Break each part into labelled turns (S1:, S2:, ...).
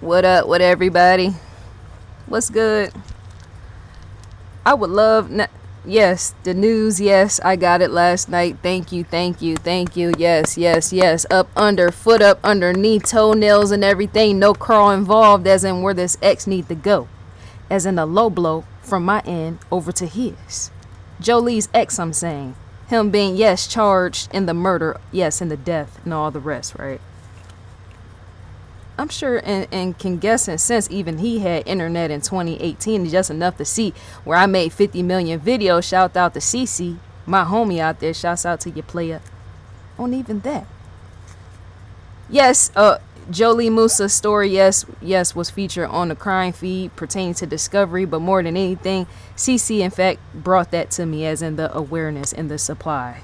S1: What up with everybody? What's good? I would love yes, the news. Yes, I got it last night. Thank you, thank you, thank you. Yes, yes, yes. Up under, foot up underneath, toenails and everything. No crawl involved, as in where this ex need to go. As in a low blow from my end over to his. Jholie's ex, I'm saying. Him being, yes, charged in the murder, yes, in the death and all the rest, right? I'm sure and can guess and sense even he had internet in 2018 just enough to see where I made 50 million videos. Shout out to CC, my homie out there. Shouts out to your player on even that. Yes, Jholie Moussa's story, yes, was featured on the crime feed pertaining to discovery, but more than anything, CC in fact brought that to me as in the awareness and the supply.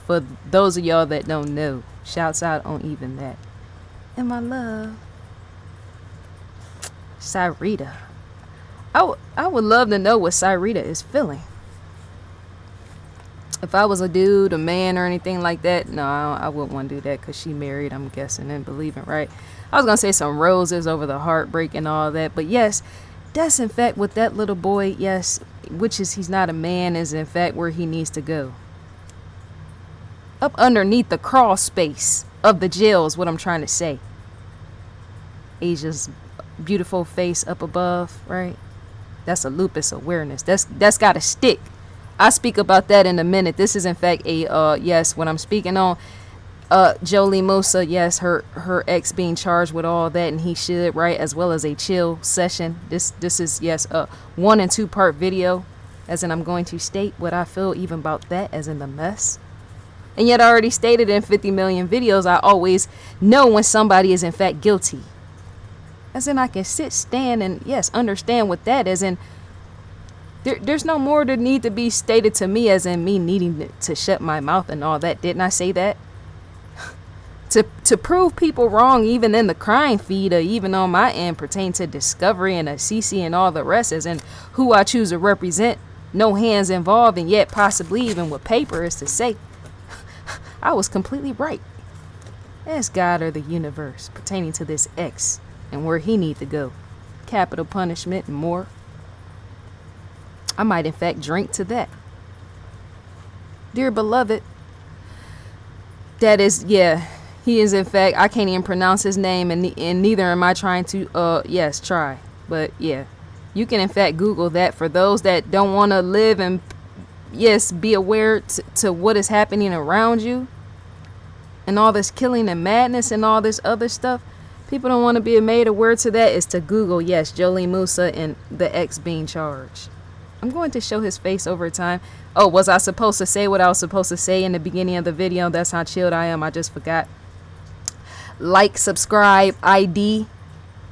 S1: For those of y'all that don't know, shouts out on even that. And my love, Cyrita. I would love to know what Cyrita is feeling. If I was a dude, a man, or anything like that, no, I wouldn't want to do that because she married, I'm guessing, and believing, right? I was going to say some roses over the heartbreak and all that, but yes, that's in fact what that little boy, yes, which is he's not a man, is in fact where he needs to go. Up underneath the crawl space of the jail is what I'm trying to say. Asia's beautiful face up above, right? That's a lupus awareness. That's got to stick. I speak about that in a minute. This is in fact a yes, when I'm speaking on Jholie Moussa, yes, her ex being charged with all that, and he should, right, as well as a chill session. This is yes a 1 and 2 part video, as in I'm going to state what I feel even about that, as in the mess. And yet I already stated in 50 million videos, I always know when somebody is in fact guilty. As in I can sit, stand, and yes, understand what that is. And there's no more to need to be stated to me, as in me needing to shut my mouth and all that. Didn't I say that? To prove people wrong, even in the crime feed, or even on my end, pertain to discovery and a CC and all the rest, as in who I choose to represent, no hands involved, and yet possibly even with paper, is to say I was completely right. As God or the universe pertaining to this ex and where he need to go, capital punishment and more. I might in fact drink to that. Dear beloved, that is, yeah, he is in fact, I can't even pronounce his name, and neither am I trying to yes, try, but yeah, you can in fact Google that for those that don't want to live and yes, be aware to what is happening around you and all this killing and madness and all this other stuff. People don't want to be made aware to that, is to Google, yes, Jholie Moussa and the ex being charged. I'm going to show his face over time. Oh, was I supposed to say what I was supposed to say in the beginning of the video? That's how chilled I am. I just forgot. Like, subscribe, ID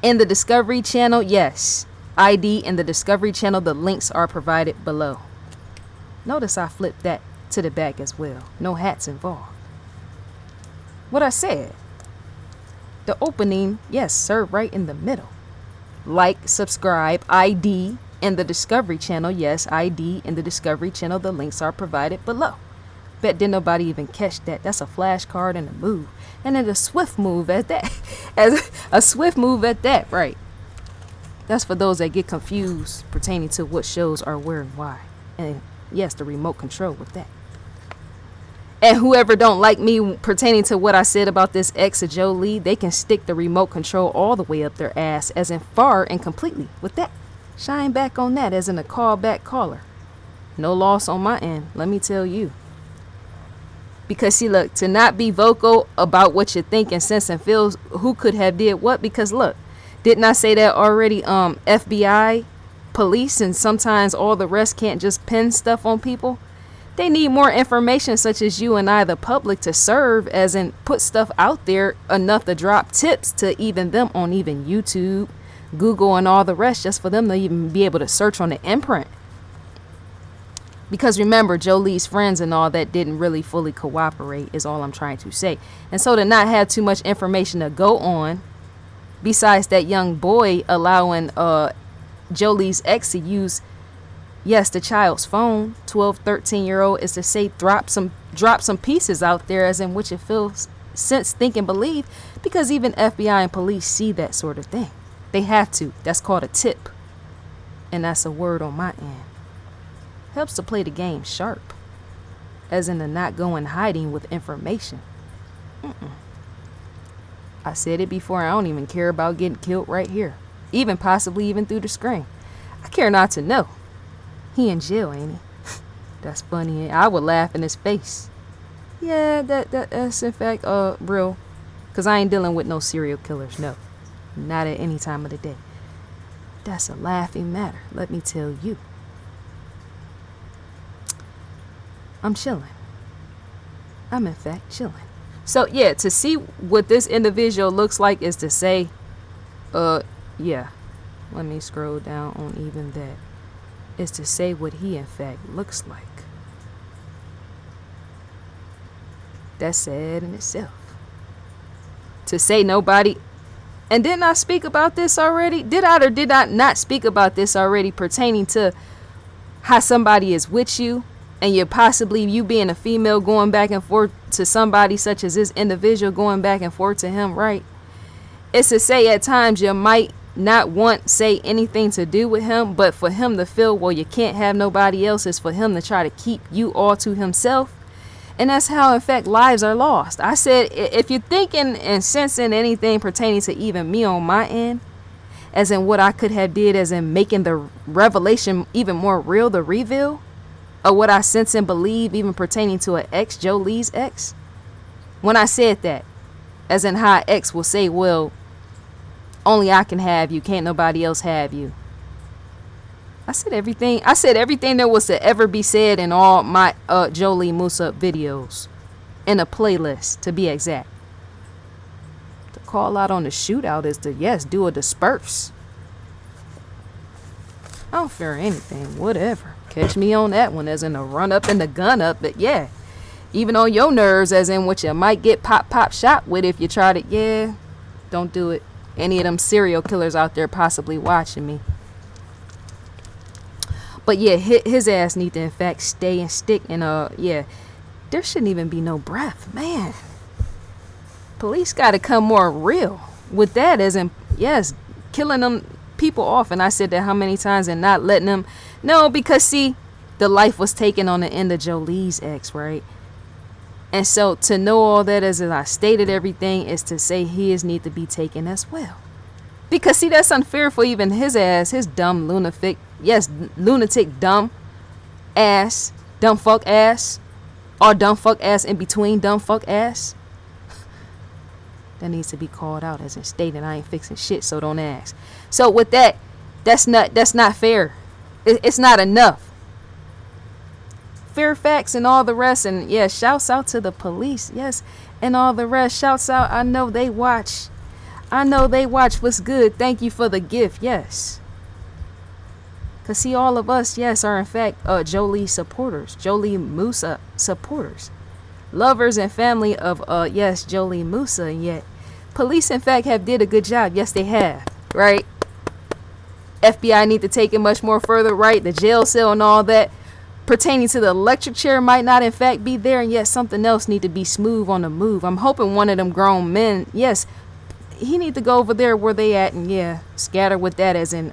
S1: in the Discovery channel. Yes, ID in the Discovery channel. The links are provided below. Notice I flipped that to the back as well. No hats involved. What I said. The opening, yes, sir, right in the middle. Like, subscribe, ID in the Discovery channel. Yes, ID in the Discovery channel. The links are provided below. Bet didn't nobody even catch that. That's a flashcard and a move. And then a swift move at that. As a swift move at that, right. That's for those that get confused pertaining to what shows are where and why. And yes, the remote control with that. And whoever don't like me pertaining to what I said about this ex of Jholie, they can stick the remote control all the way up their ass, as in far and completely with that. Shine back on that, as in a callback caller. No loss on my end, let me tell you. Because see, look, to not be vocal about what you think and sense and feels, who could have did what? Because look, didn't I say that already? FBI, police, and sometimes all the rest can't just pin stuff on people. They need more information, such as you and I, the public, to serve, as in put stuff out there enough to drop tips to even them on even YouTube, Google, and all the rest, just for them to even be able to search on the imprint. Because remember, Jolie's friends and all that didn't really fully cooperate, is all I'm trying to say. And so to not have too much information to go on, besides that young boy allowing Jolie's ex to use, yes, the child's phone, 12, 13-year-old, is to say drop some pieces out there, as in which it feels sense, think, and believe, because even FBI and police see that sort of thing. They have to. That's called a tip. And that's a word on my end. Helps to play the game sharp. As in to not go in hiding with information. I said it before, I don't even care about getting killed right here. Even possibly even through the screen. I care not to know. He in jail, ain't he? That's funny. I would laugh in his face. Yeah, that's in fact real. Cause I ain't dealing with no serial killers, no. Not at any time of the day. That's a laughing matter, let me tell you. I'm chilling. I'm in fact chilling. So yeah, to see what this individual looks like is to say, yeah. Let me scroll down on even that. Is to say what he in fact looks like. That's sad in itself. To say nobody, and didn't I speak about this already? Did I or did I not speak about this already pertaining to how somebody is with you and you're possibly you being a female going back and forth to somebody such as this individual going back and forth to him, right? It's to say at times you might not want say anything to do with him, but for him to feel, well, you can't have nobody else, is for him to try to keep you all to himself. And that's how, in fact, lives are lost. I said, if you're thinking and sensing anything pertaining to even me on my end, as in what I could have did, as in making the revelation even more real, the reveal of what I sense and believe, even pertaining to an ex, Jholie's ex. When I said that, as in how an ex will say, well, only I can have you, can't nobody else have you. I said everything there was to ever be said in all my Jholie Moussa videos. In a playlist, to be exact. To call out on the shootout is to, yes, do a disperse. I don't fear anything, whatever. Catch me on that one, as in a run up and the gun up. But yeah, even on your nerves, as in what you might get pop shot with if you try to, yeah, don't do it. Any of them serial killers out there possibly watching me. But yeah, his ass need to in fact stay and stick. And yeah, there shouldn't even be no breath, man. Police got to come more real with that, as in, yes, killing them people off. And I said that how many times, and not letting them know, because see, the life was taken on the end of Jholie's ex, right? And so to know all that, as I stated everything, is to say his need to be taken as well. Because see, that's unfair for even his ass, his dumb lunatic, yes, lunatic dumb ass, dumb fuck ass, or dumb fuck ass in between dumb fuck ass. That needs to be called out, as in stated. I ain't fixing shit, so don't ask. So with that, that's not fair. It's not enough. Fairfax and all the rest, and yeah, shouts out to the police, yes, and all the rest. Shouts out. I know they watch. What's good. Thank you for the gift. Yes. Cause see, all of us, yes, are in fact Jholie supporters, Jholie Moussa supporters, lovers and family of yes, Jholie Moussa. And yet, police in fact have did a good job. Yes, they have. Right. FBI need to take it much more further. Right. The jail cell and all that pertaining to the electric chair might not in fact be there, and yet something else need to be smooth on the move. I'm hoping one of them grown men, yes, he need to go over there where they at, and yeah, scatter with that, as in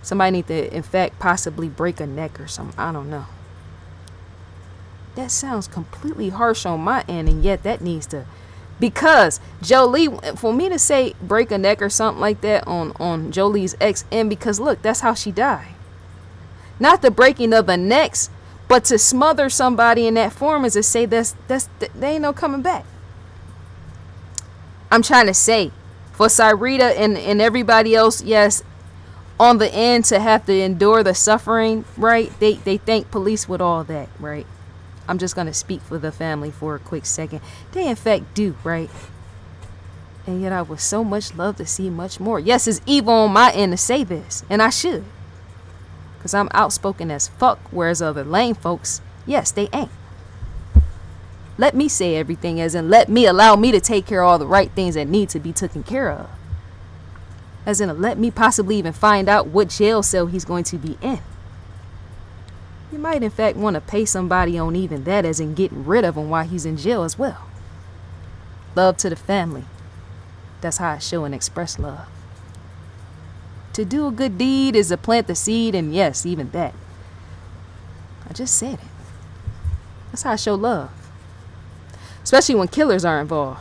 S1: somebody need to in fact possibly break a neck or something. I don't know. That sounds completely harsh on my end, and yet that needs to, because Jholie, for me to say break a neck or something like that on Jholie's ex end, because look, that's how she died. Not the breaking of the necks, but to smother somebody in that form is to say they ain't no coming back. I'm trying to say, for Cyrita and everybody else, yes, on the end to have to endure the suffering, right? They thank police with all that, right? I'm just going to speak for the family for a quick second. They in fact do, right? And yet I would so much love to see much more. Yes, it's evil on my end to say this, and I should. Because I'm outspoken as fuck, whereas other lame folks, yes, they ain't. Let me say everything, as in allow me to take care of all the right things that need to be taken care of. As in let me possibly even find out what jail cell he's going to be in. You might in fact want to pay somebody on even that, as in getting rid of him while he's in jail as well. Love to the family. That's how I show and express love. To do a good deed is to plant the seed, and yes, even that. I just said it. That's how I show love. Especially when killers are involved.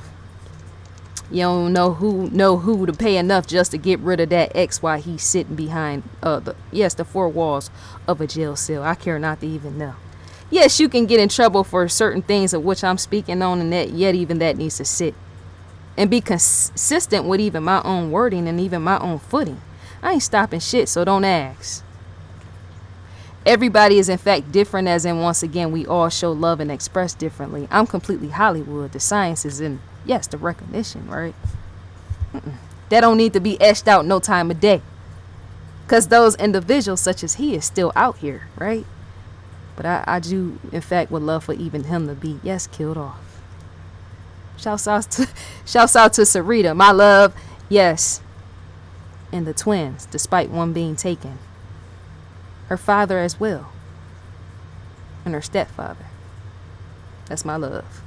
S1: You don't know who to pay enough just to get rid of that ex while he's sitting behind the four walls of a jail cell. I care not to even know. Yes, you can get in trouble for certain things of which I'm speaking on, and that yet even that needs to sit and be consistent with even my own wording and even my own footing. I ain't stopping shit, so don't ask. Everybody is in fact different, as in once again we all show love and express differently. I'm completely Hollywood. The science is in, yes, the recognition, right? That don't need to be etched out no time of day, because those individuals such as he is still out here, right? But I do in fact would love for even him to be, yes, killed off. Shouts out to Sarita, my love, yes. And the twins, despite one being taken. Her father as well. And her stepfather. That's my love.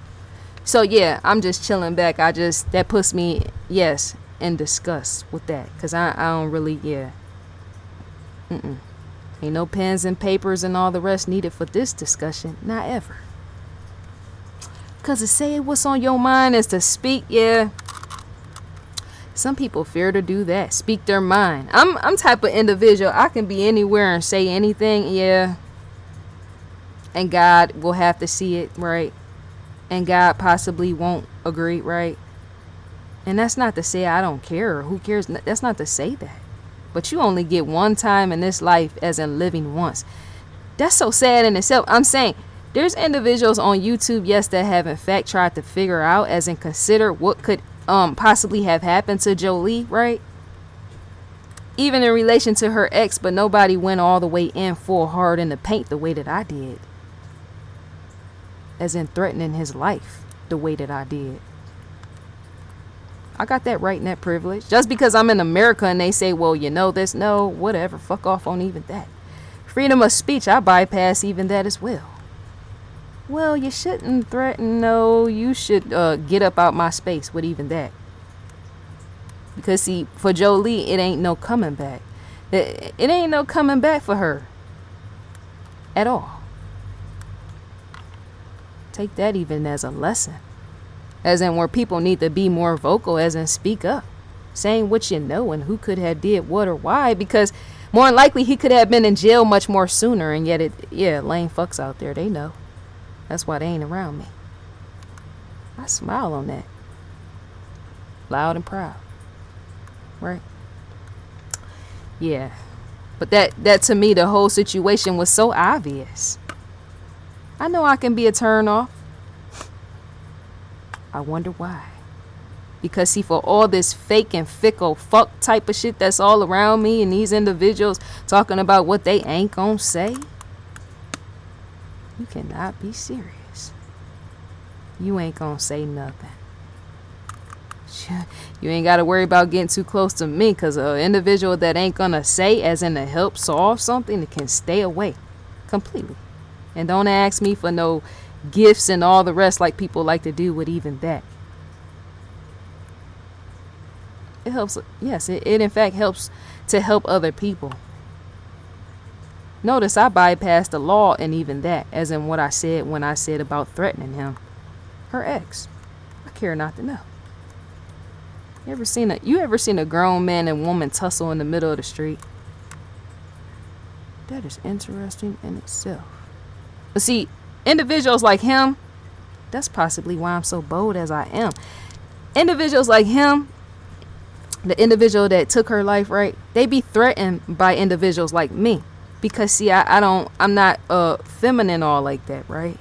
S1: So yeah, I'm just chilling back. That puts me, yes, in disgust with that. Because I don't really, yeah. Ain't no pens and papers and all the rest needed for this discussion. Not ever. Because to say what's on your mind is to speak, yeah. Some people fear to do that. Speak their mind. I'm type of individual. I can be anywhere and say anything, yeah. And God will have to see it, right? And God possibly won't agree, right? And that's not to say I don't care or who cares. That's not to say that. But you only get one time in this life, as in living once. That's so sad in itself. I'm saying there's individuals on YouTube, yes, that have in fact tried to figure out, as in consider what could possibly have happened to Jholie, right? Even in relation to her ex, but nobody went all the way in full hard in the paint the way that I did. As in threatening his life the way that I did. I got that right and that privilege. Just because I'm in America and they say, well, you know this, no, whatever, fuck off on even that. Freedom of speech, I bypass even that as well. Well, you shouldn't threaten, no, you should get up out my space with even that. Because see, for Jholie, it ain't no coming back. It ain't no coming back for her. At all. Take that even as a lesson. As in where people need to be more vocal, as in speak up. Saying what you know and who could have did what or why. Because more than likely he could have been in jail much more sooner. And yet lame fucks out there, they know. That's why they ain't around me. I smile on that. Loud and proud. Right? Yeah. But that to me, the whole situation was so obvious. I know I can be a turn off. I wonder why. Because see, for all this fake and fickle fuck type of shit that's all around me, and these individuals talking about what they ain't gonna say, you cannot be serious. You ain't gonna say nothing. You ain't gotta worry about getting too close to me, because an individual that ain't gonna say, as in to help solve something, that can stay away completely. And don't ask me for no gifts and all the rest like people like to do with even that. It helps, yes, it in fact helps to help other people. Notice I bypassed the law and even that, as in what I said when I said about threatening him. Her ex. I care not to know. You ever seen a grown man and woman tussle in the middle of the street? That is interesting in itself. But see, individuals like him, that's possibly why I'm so bold as I am. Individuals like him, the individual that took her life, right? They be threatened by individuals like me. Because see, I'm not feminine all like that, right?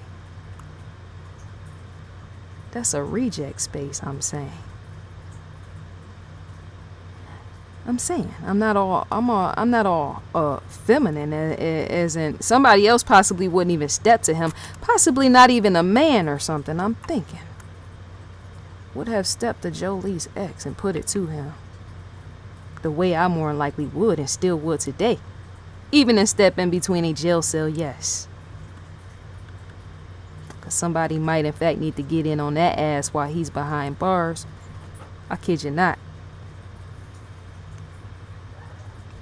S1: That's a reject space, I'm saying. I'm not all feminine, as in somebody else possibly wouldn't even step to him, possibly not even a man or something. I'm thinking would have stepped to Jholie's ex and put it to him the way I more than likely would and still would today, even in stepping between a jail cell, yes. Because somebody might in fact need to get in on that ass while he's behind bars. I kid you not.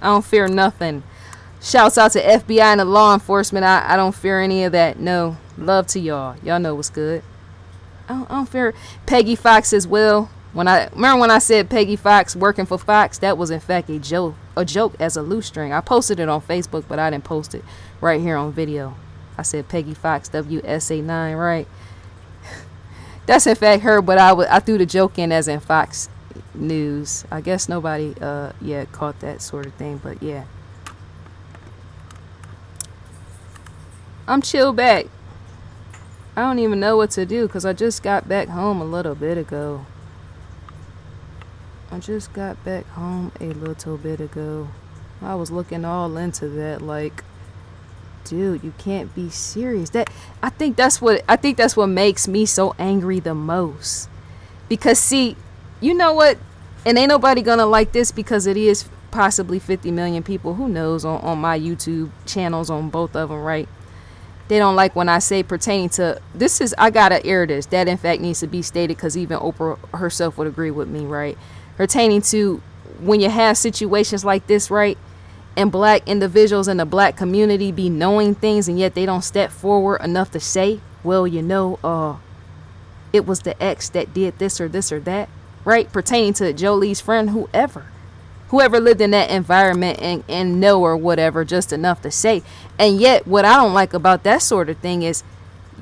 S1: I don't fear nothing. Shouts out to FBI and the law enforcement. I don't fear any of that. No. Love to y'all. Y'all know what's good. I don't fear Peggy Fox as well. Remember when I said Peggy Fox working for Fox, that was in fact a joke as a loose string. I posted it on Facebook, but I didn't post it right here on video. I said Peggy Fox WSA9, right? That's in fact her, but I threw the joke in as in Fox News. I guess nobody caught that sort of thing, but yeah. I'm chill back. I don't even know what to do because I just got back home a little bit ago. I was looking all into that like, dude, you can't be serious. I think that's what makes me so angry the most. Because see, you know what? And ain't nobody gonna like this because it is possibly 50 million people, who knows, on my YouTube channels, on both of them, right? They don't like when I say pertaining to this is, I gotta air this. That in fact needs to be stated because even Oprah herself would agree with me, right? Pertaining to when you have situations like this, right? And black individuals in the black community be knowing things and yet they don't step forward enough to say, well, you know, it was the ex that did this or that, right? Pertaining to Jolie's friend, whoever lived in that environment and know or whatever, just enough to say. And yet what I don't like about that sort of thing is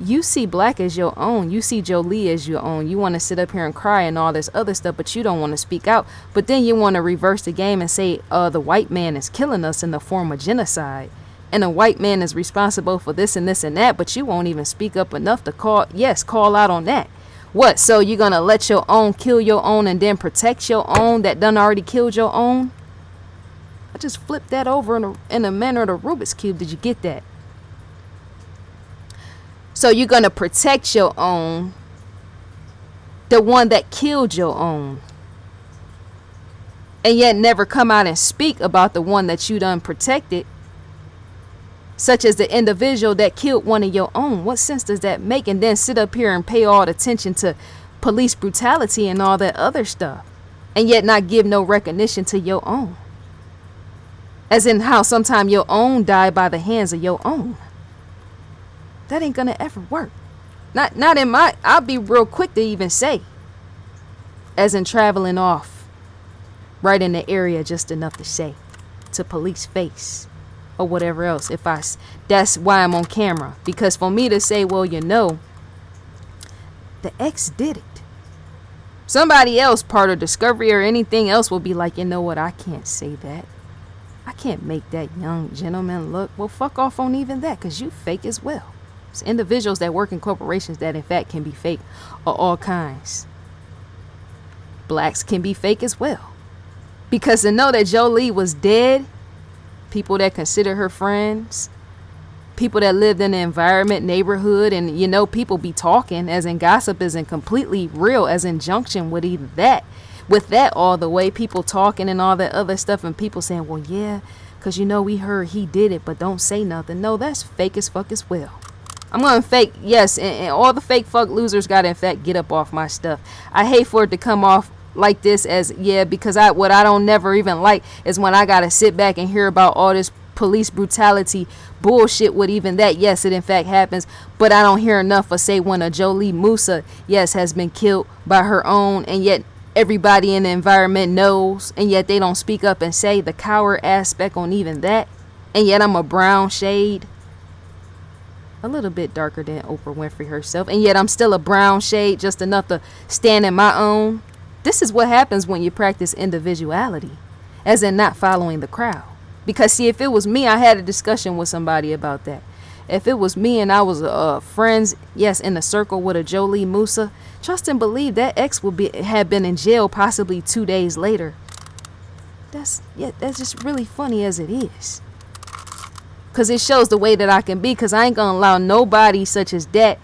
S1: you see black as your own. You see Jholie as your own. You want to sit up here and cry and all this other stuff, but you don't want to speak out. But then you want to reverse the game and say, the white man is killing us in the form of genocide. And the white man is responsible for this and this and that, but you won't even speak up enough to call out on that. What? So you're going to let your own kill your own and then protect your own that done already killed your own? I just flipped that over in a manner of the Rubik's Cube. Did you get that? So you're going to protect your own, the one that killed your own, and yet never come out and speak about the one that you done protected, such as the individual that killed one of your own. What sense does that make? And then sit up here and pay all the attention to police brutality and all that other stuff, and yet not give no recognition to your own. As in how sometime your own die by the hands of your own. That ain't gonna ever work. Not in my, I'll be real quick to even say, as in traveling off right in the area just enough to say to police face or whatever else. That's why I'm on camera, because for me to say, well, you know, the ex did it, somebody else, part of Discovery or anything else, will be like, you know what, I can't say that. I can't make that young gentleman look. Well, fuck off on even that, because you fake as well. It's individuals that work in corporations that in fact can be fake of all kinds. Blacks can be fake as well. Because to know that Jholie was dead, people that consider her friends, people that lived in the environment, neighborhood, and you know, people be talking, as in gossip isn't completely real, as in junction with either that. With that all the way, people talking and all that other stuff, and people saying, well, yeah, because you know, we heard he did it, but don't say nothing. No, that's fake as fuck as well. I'm going to fake, yes, and all the fake fuck losers got to in fact get up off my stuff. I hate for it to come off like this as, yeah, because what I don't never even like is when I got to sit back and hear about all this police brutality bullshit with even that. Yes, it in fact happens, but I don't hear enough of say when a Jholie Moussa, yes, has been killed by her own, and yet everybody in the environment knows, and yet they don't speak up and say the coward aspect on even that. And yet I'm a brown shade, a little bit darker than Oprah Winfrey herself, and yet I'm still a brown shade, just enough to stand in my own. This is what happens when you practice individuality, as in not following the crowd. Because see, if it was me, I had a discussion with somebody about that. If it was me and I was friends, yes, in a circle with a Jholie Moussa, trust and believe that ex would have been in jail possibly 2 days later. That's just really funny as it is. Because it shows the way that I can be, because I ain't going to allow nobody such as that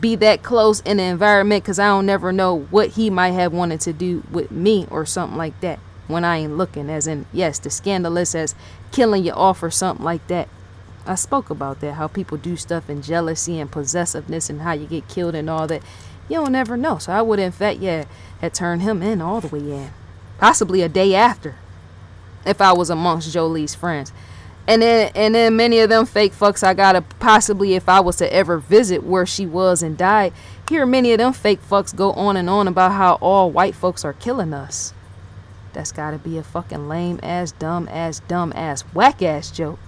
S1: be that close in the environment, because I don't never know what he might have wanted to do with me or something like that when I ain't looking, as in, yes, the scandalous as killing you off or something like that. I spoke about that, how people do stuff in jealousy and possessiveness and how you get killed and all that. You don't never know. So I would, in fact, had turned him in all the way in. Possibly a day after. if I was amongst Jolie's friends. And then many of them fake fucks I gotta possibly, if I was to ever visit where she was and died, hear many of them fake fucks go on and on about how all white folks are killing us. That's gotta be a fucking lame ass, dumb ass, whack ass joke.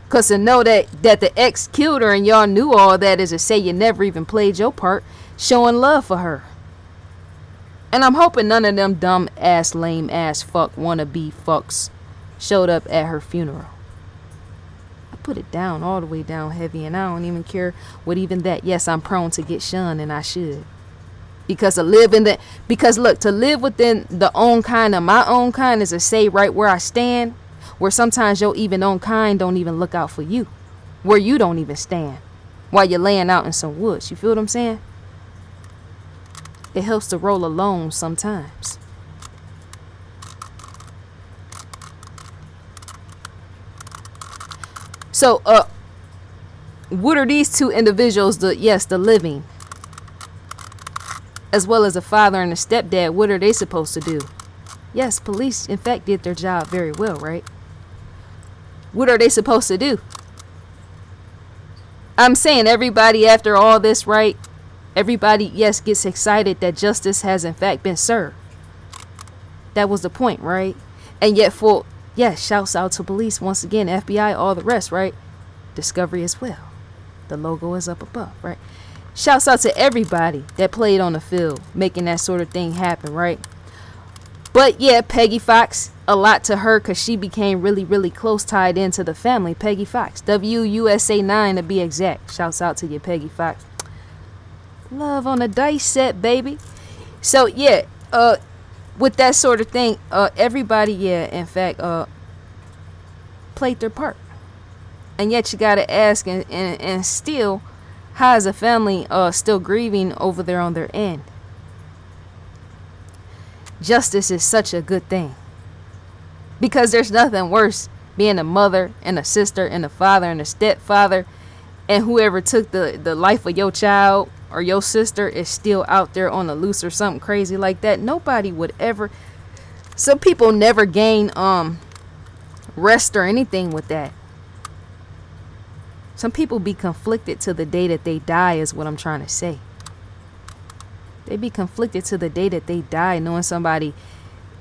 S1: Cause to know that the ex killed her and y'all knew all that is to say you never even played your part showing love for her. And I'm hoping none of them dumb ass, lame ass fuck wannabe fucks showed up at her funeral. I put it down, all the way down heavy, and I don't even care what even that. Yes, I'm prone to get shunned, and I should. Because to live in because look, to live within the own kind of my own kind is to say right where I stand, where sometimes your even own kind don't even look out for you, where you don't even stand while you're laying out in some woods. You feel what I'm saying? It helps to roll alone sometimes. So, what are these two individuals, the living, as well as the father and the stepdad, what are they supposed to do? Yes, police, in fact, did their job very well, right? What are they supposed to do? I'm saying everybody after all this, right? Everybody, yes, gets excited that justice has, in fact, been served. That was the point, right? And yet yes, shouts out to police once again, FBI, all the rest, right? Discovery as well. The logo is up above, right? Shouts out to everybody that played on the field, making that sort of thing happen, right? But yeah, Peggy Fox, a lot to her because she became really, really close tied into the family. Peggy Fox, WUSA 9 to be exact. Shouts out to you, Peggy Fox. Love on the dice set, baby. So yeah, with that sort of thing, everybody, yeah, in fact, played their part. And yet you gotta ask, and still, how is a family still grieving over there on their end? Justice is such a good thing. Because there's nothing worse being a mother and a sister and a father and a stepfather, and whoever took the life of your child or your sister is still out there on the loose or something crazy like that. Nobody would ever, some people never gain rest or anything with that. Some people be conflicted to the day that they die is what I'm trying to say. They be conflicted to the day that they die, knowing somebody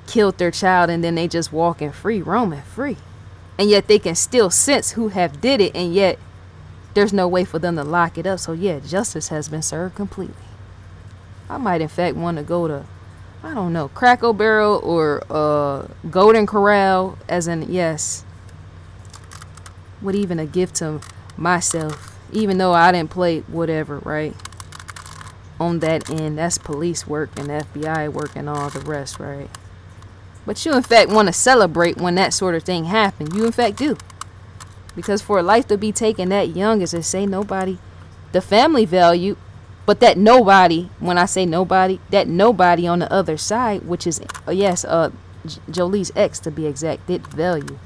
S1: killed their child and then they just walking free, roaming free. And yet they can still sense who have did it, and yet there's no way for them to lock it up. So yeah, justice has been served completely. I might in fact want to go to, I don't know, Cracker Barrel or Golden Corral, as in, yes, what even a gift to myself, even though I didn't play whatever, right? On that end, that's police work and FBI work and all the rest, right? But you in fact want to celebrate when that sort of thing happens. You in fact do. Because for a life to be taken that young is to say nobody, the family value, but that nobody, when I say nobody, that nobody on the other side, which is, yes, Jolie's ex to be exact, did value.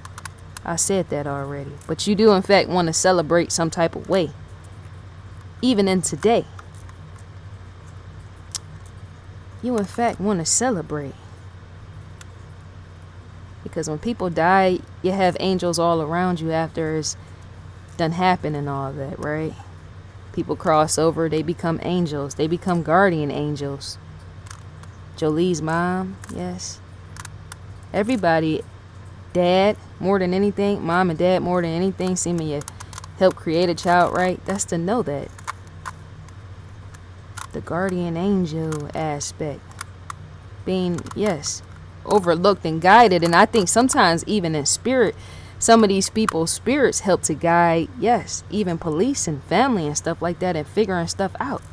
S1: I said that already. But you do in fact want to celebrate some type of way. Even in today. You in fact want to celebrate. Because when people die, you have angels all around you after it's done happened and all that, right? People cross over, they become angels. They become guardian angels. Jolie's mom, yes. Everybody, dad, more than anything, mom and dad more than anything, seeming to help create a child, right? That's to know that. The guardian angel aspect. Being, yes, overlooked and guided. And I think sometimes even in spirit, some of these people's spirits help to guide, yes, even police and family and stuff like that, and figuring stuff out.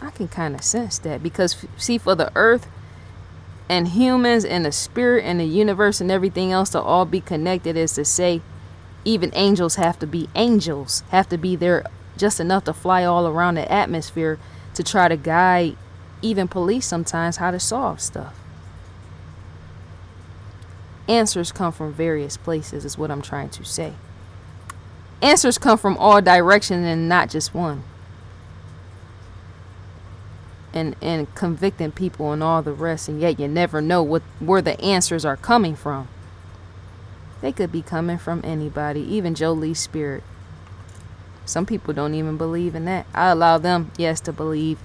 S1: I can kind of sense that, because see, for the earth and humans and the spirit and the universe and everything else to all be connected is to say even angels, have to be there just enough to fly all around the atmosphere to try to guide even police sometimes how to solve stuff. Answers come from various places is what I'm trying to say. Answers come from all directions and not just one. And convicting people and all the rest, and yet you never know where the answers are coming from. They could be coming from anybody, even Jholie's spirit. Some people don't even believe in that. I allow them, yes, to believe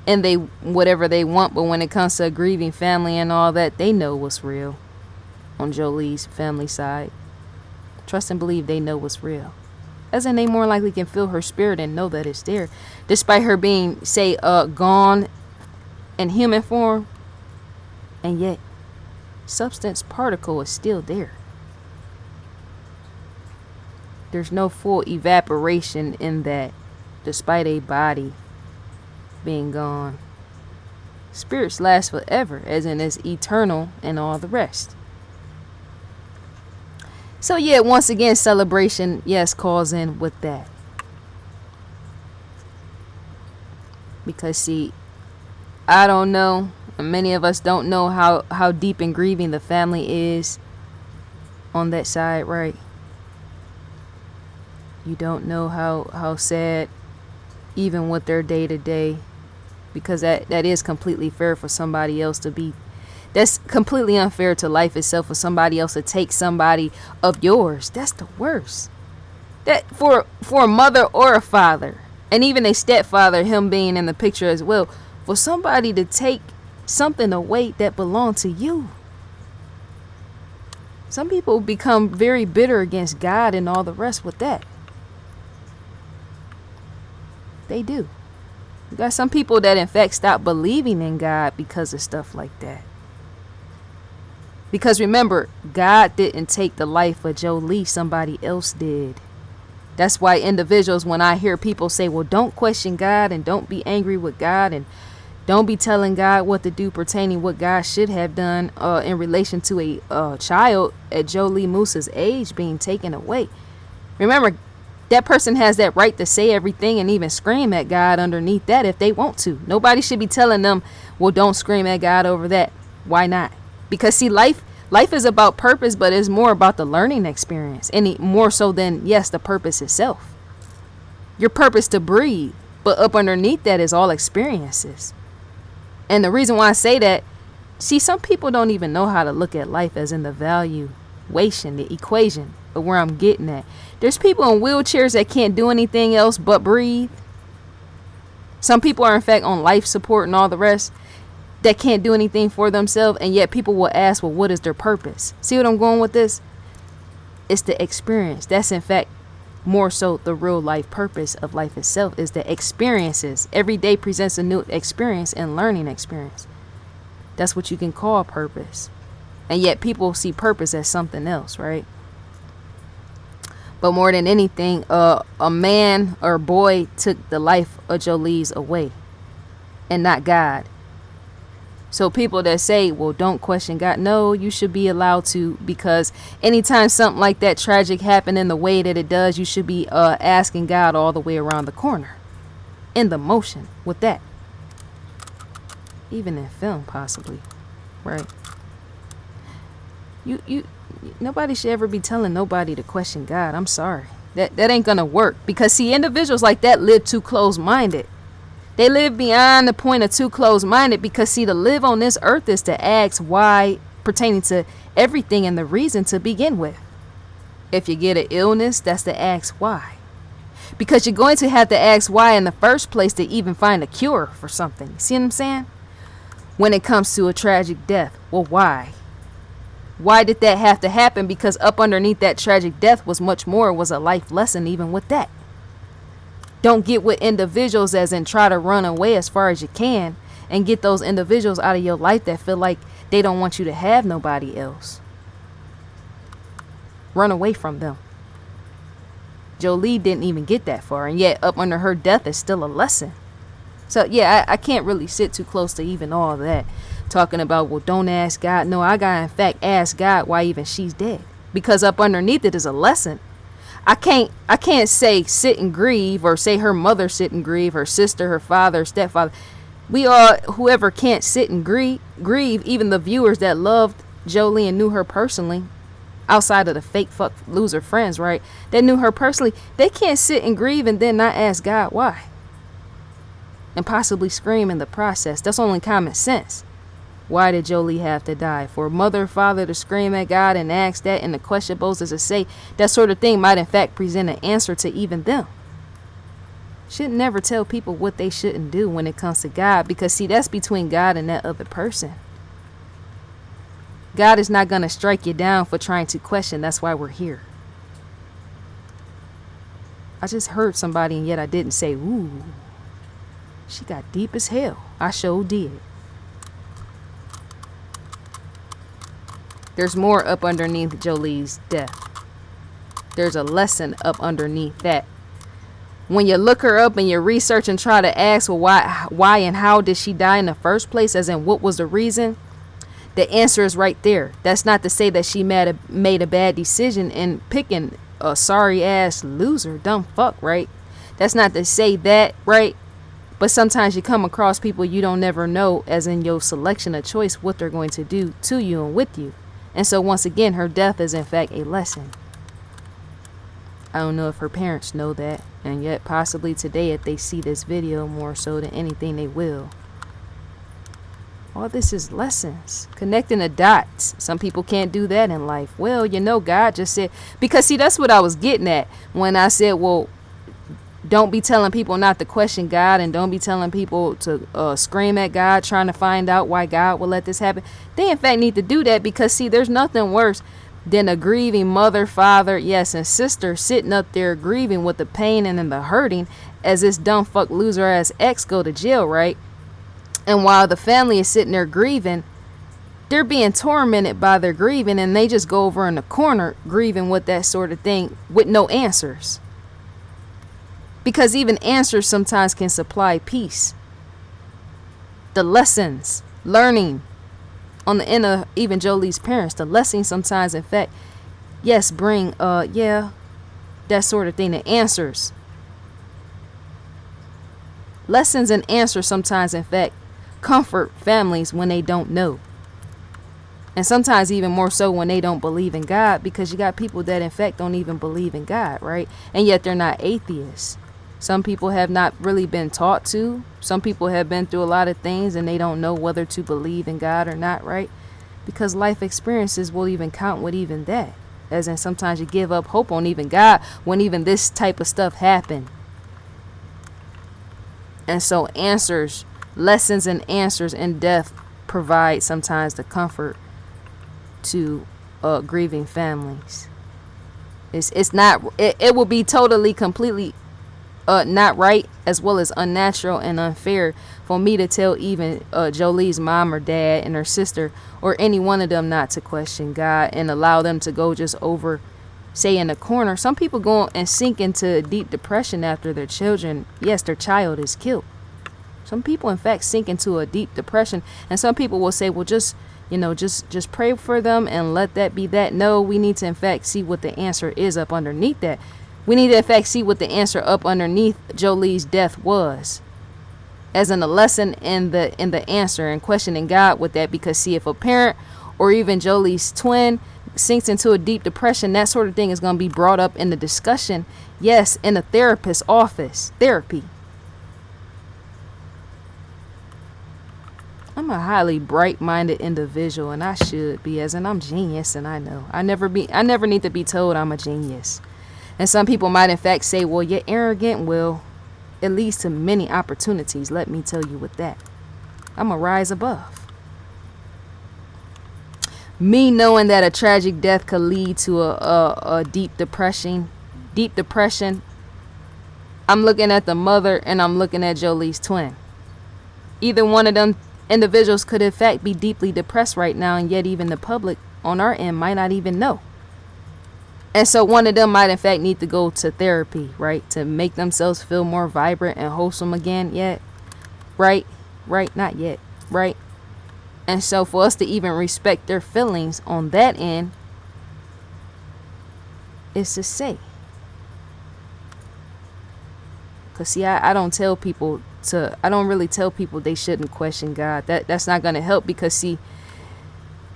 S1: in they whatever they want, but when it comes to a grieving family and all that, they know what's real. On Jholie's family side, trust and believe they know what's real. As in, they more likely can feel her spirit and know that it's there, despite her being, say, gone in human form, and yet substance particle is still there. There's no full evaporation in that, despite a body being gone. Spirits last forever, as in it's eternal and all the rest. So yeah, once again, celebration, yes, calls in with that. Because see, I don't know, and many of us don't know how deep in grieving the family is on that side, right? You don't know how sad, even with their day to day, because that is completely fair for somebody else to be. That's completely unfair to life itself for somebody else to take somebody of yours. That's the worst. That for a mother or a father, and even a stepfather, him being in the picture as well, for somebody to take something away that belonged to you. Some people become very bitter against God and all the rest with that. They do. You got some people that in fact stop believing in God because of stuff like that. Because remember, God didn't take the life of Jholie, somebody else did. That's why individuals, when I hear people say, well, don't question God and don't be angry with God and don't be telling God what to do pertaining what God should have done in relation to a child at Jholie Moussa's age being taken away. Remember, that person has that right to say everything and even scream at God underneath that if they want to. Nobody should be telling them, well, don't scream at God over that. Why not? Because see, life is about purpose, but it's more about the learning experience, any more so than, yes, the purpose itself. Your purpose to breathe, but up underneath that is all experiences. And the reason why I say that, see, some people don't even know how to look at life as in the valuation, the equation of where I'm getting at. There's people in wheelchairs that can't do anything else but breathe. Some people are in fact on life support and all the rest that can't do anything for themselves, and yet people will ask, well, what is their purpose? See what I'm going with this? It's the experience. That's in fact more so the real life purpose of life itself, is the experiences. Every day presents a new experience and learning experience. That's what you can call purpose. And yet people see purpose as something else, right? But more than anything, a man or boy took the life of Jholie's away, and not God. So people that say, well, don't question God. No, you should be allowed to, because anytime something like that tragic happen in the way that it does, you should be asking God all the way around the corner in the motion with that. Even in film, possibly. Right. Nobody should ever be telling nobody to question God. I'm sorry. That ain't gonna work, because see, individuals like that live too close-minded. They live beyond the point of too close-minded, because see, to live on this earth is to ask why pertaining to everything and the reason to begin with. If you get an illness, that's to ask why. Because you're going to have to ask why in the first place to even find a cure for something. See what I'm saying? When it comes to a tragic death, well, why? Why did that have to happen? Because up underneath that tragic death was much more, was a life lesson even with that. Don't get with individuals as in try to run away as far as you can and get those individuals out of your life that feel like they don't want you to have nobody else. Run away from them. Jholie didn't even get that far, and yet up under her death is still a lesson. So yeah, I can't really sit too close to even all that. Talking about, well, don't ask God. No, I gotta in fact ask God why even she's dead. Because up underneath it is a lesson. I can't say sit and grieve, or say her mother sit and grieve, her sister, her father, her stepfather. We all, whoever can't sit and grieve, even the viewers that loved Jholie and knew her personally, outside of the fake fuck loser friends, right? That knew her personally, they can't sit and grieve and then not ask God why. And possibly scream in the process. That's only common sense. Why did Jholie have to die? For mother, father to scream at God and ask that, and the question poses to say that sort of thing might in fact present an answer to even them. Should never tell people what they shouldn't do when it comes to God, because see, that's between God and that other person. God is not going to strike you down for trying to question. That's why we're here. I just heard somebody and yet I didn't say, ooh, she got deep as hell. I sure did. There's more up underneath Jholie's death. There's a lesson up underneath that. When you look her up and you research and try to ask, well, why and how did she die in the first place, as in what was the reason? The answer is right there. That's not to say that she made a bad decision in picking a sorry ass loser, dumb fuck, right? That's not to say that, right? But sometimes you come across people you don't never know, as in your selection of choice, what they're going to do to you and with you. And so once again, her death is in fact a lesson. I don't know if her parents know that, and yet possibly today, if they see this video, more so than anything, they will. All this is lessons, connecting the dots. Some people can't do that in life. Well, you know, God just said, because see, that's what I was getting at when I said, well, don't be telling people not to question God, and don't be telling people to scream at God trying to find out why God will let this happen. They in fact need to do that, because see, there's nothing worse than a grieving mother, father, yes, and sister sitting up there grieving with the pain and then the hurting as this dumb fuck loser ass ex go to jail, right? And while the family is sitting there grieving, they're being tormented by their grieving, and they just go over in the corner grieving with that sort of thing with no answers. Because even answers sometimes can supply peace. The lessons, learning on the end of even Jholie's parents, the lessons sometimes in fact, yes, bring that sort of thing, the answers. Lessons and answers sometimes in fact comfort families when they don't know. And sometimes even more so when they don't believe in God, because you got people that in fact don't even believe in God, right? And yet they're not atheists. Some people have not really been taught to. Some people have been through a lot of things and they don't know whether to believe in God or not, right? Because life experiences will even count with even that. As in, sometimes you give up hope on even God when even this type of stuff happen. And so answers, lessons and answers in death provide sometimes the comfort to grieving families. It's not, it will be totally, completely not right, as well as unnatural and unfair for me to tell even Jholie's mom or dad and her sister or any one of them not to question God and allow them to go just over, say, in the corner. Some people go and sink into deep depression after their children, yes, their child is killed. Some people in fact sink into a deep depression, and some people will say, well, just pray for them and let that be that. No, we need to in fact see what the answer is up underneath that. We need to in fact see what the answer up underneath Jholie's death was, as in a lesson in the answer, and questioning God with that. Because see, if a parent or even Jholie's twin sinks into a deep depression, that sort of thing is going to be brought up in the discussion, yes, in a therapist's office, therapy. I'm a highly bright-minded individual, and I should be, as in I'm genius, and I know I never need to be told I'm a genius. And some people might in fact say, well, you're arrogant. Well, it leads to many opportunities. Let me tell you with that. I'm a rise above. Me knowing that a tragic death could lead to a deep depression. I'm looking at the mother and I'm looking at Jholie's twin. Either one of them individuals could in fact be deeply depressed right now, and yet even the public on our end might not even know. And so one of them might in fact need to go to therapy, right? To make themselves feel more vibrant and wholesome again. Yet, right? Not yet, right? And so for us to even respect their feelings on that end is to say. Because see, I don't really tell people they shouldn't question God. That's not going to help, because see,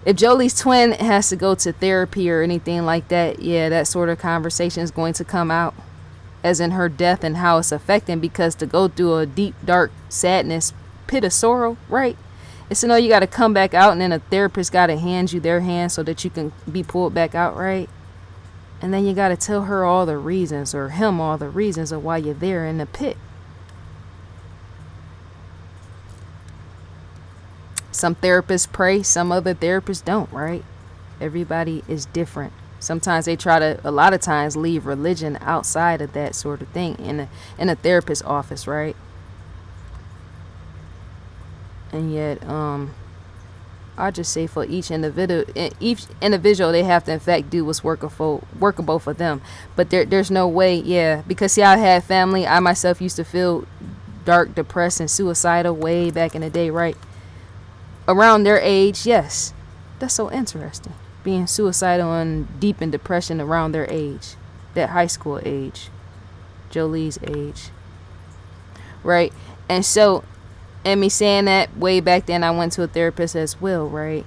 S1: if Jholie's twin has to go to therapy or anything like that, yeah, that sort of conversation is going to come out, as in her death and how it's affecting, because to go through a deep, dark sadness, pit of sorrow, right, It's to know you got to come back out, and then a therapist got to hand you their hand so that you can be pulled back out, right? And then you got to tell her all the reasons, or him all the reasons of why you're there in the pit. Some therapists pray, some other therapists don't, right? Everybody is different. Sometimes they try to, a lot of times, leave religion outside of that sort of thing in a therapist's office, right? And yet, I just say for each individual, they have to in fact do what's workable for them. But there's no way, yeah, because see, I had family. I myself used to feel dark, depressed, and suicidal way back in the day, right? Around their age, yes. That's so interesting. Being suicidal and deep in depression around their age, that high school age, Jholie's age, right? And so, and me saying that way back then, I went to a therapist as well, right?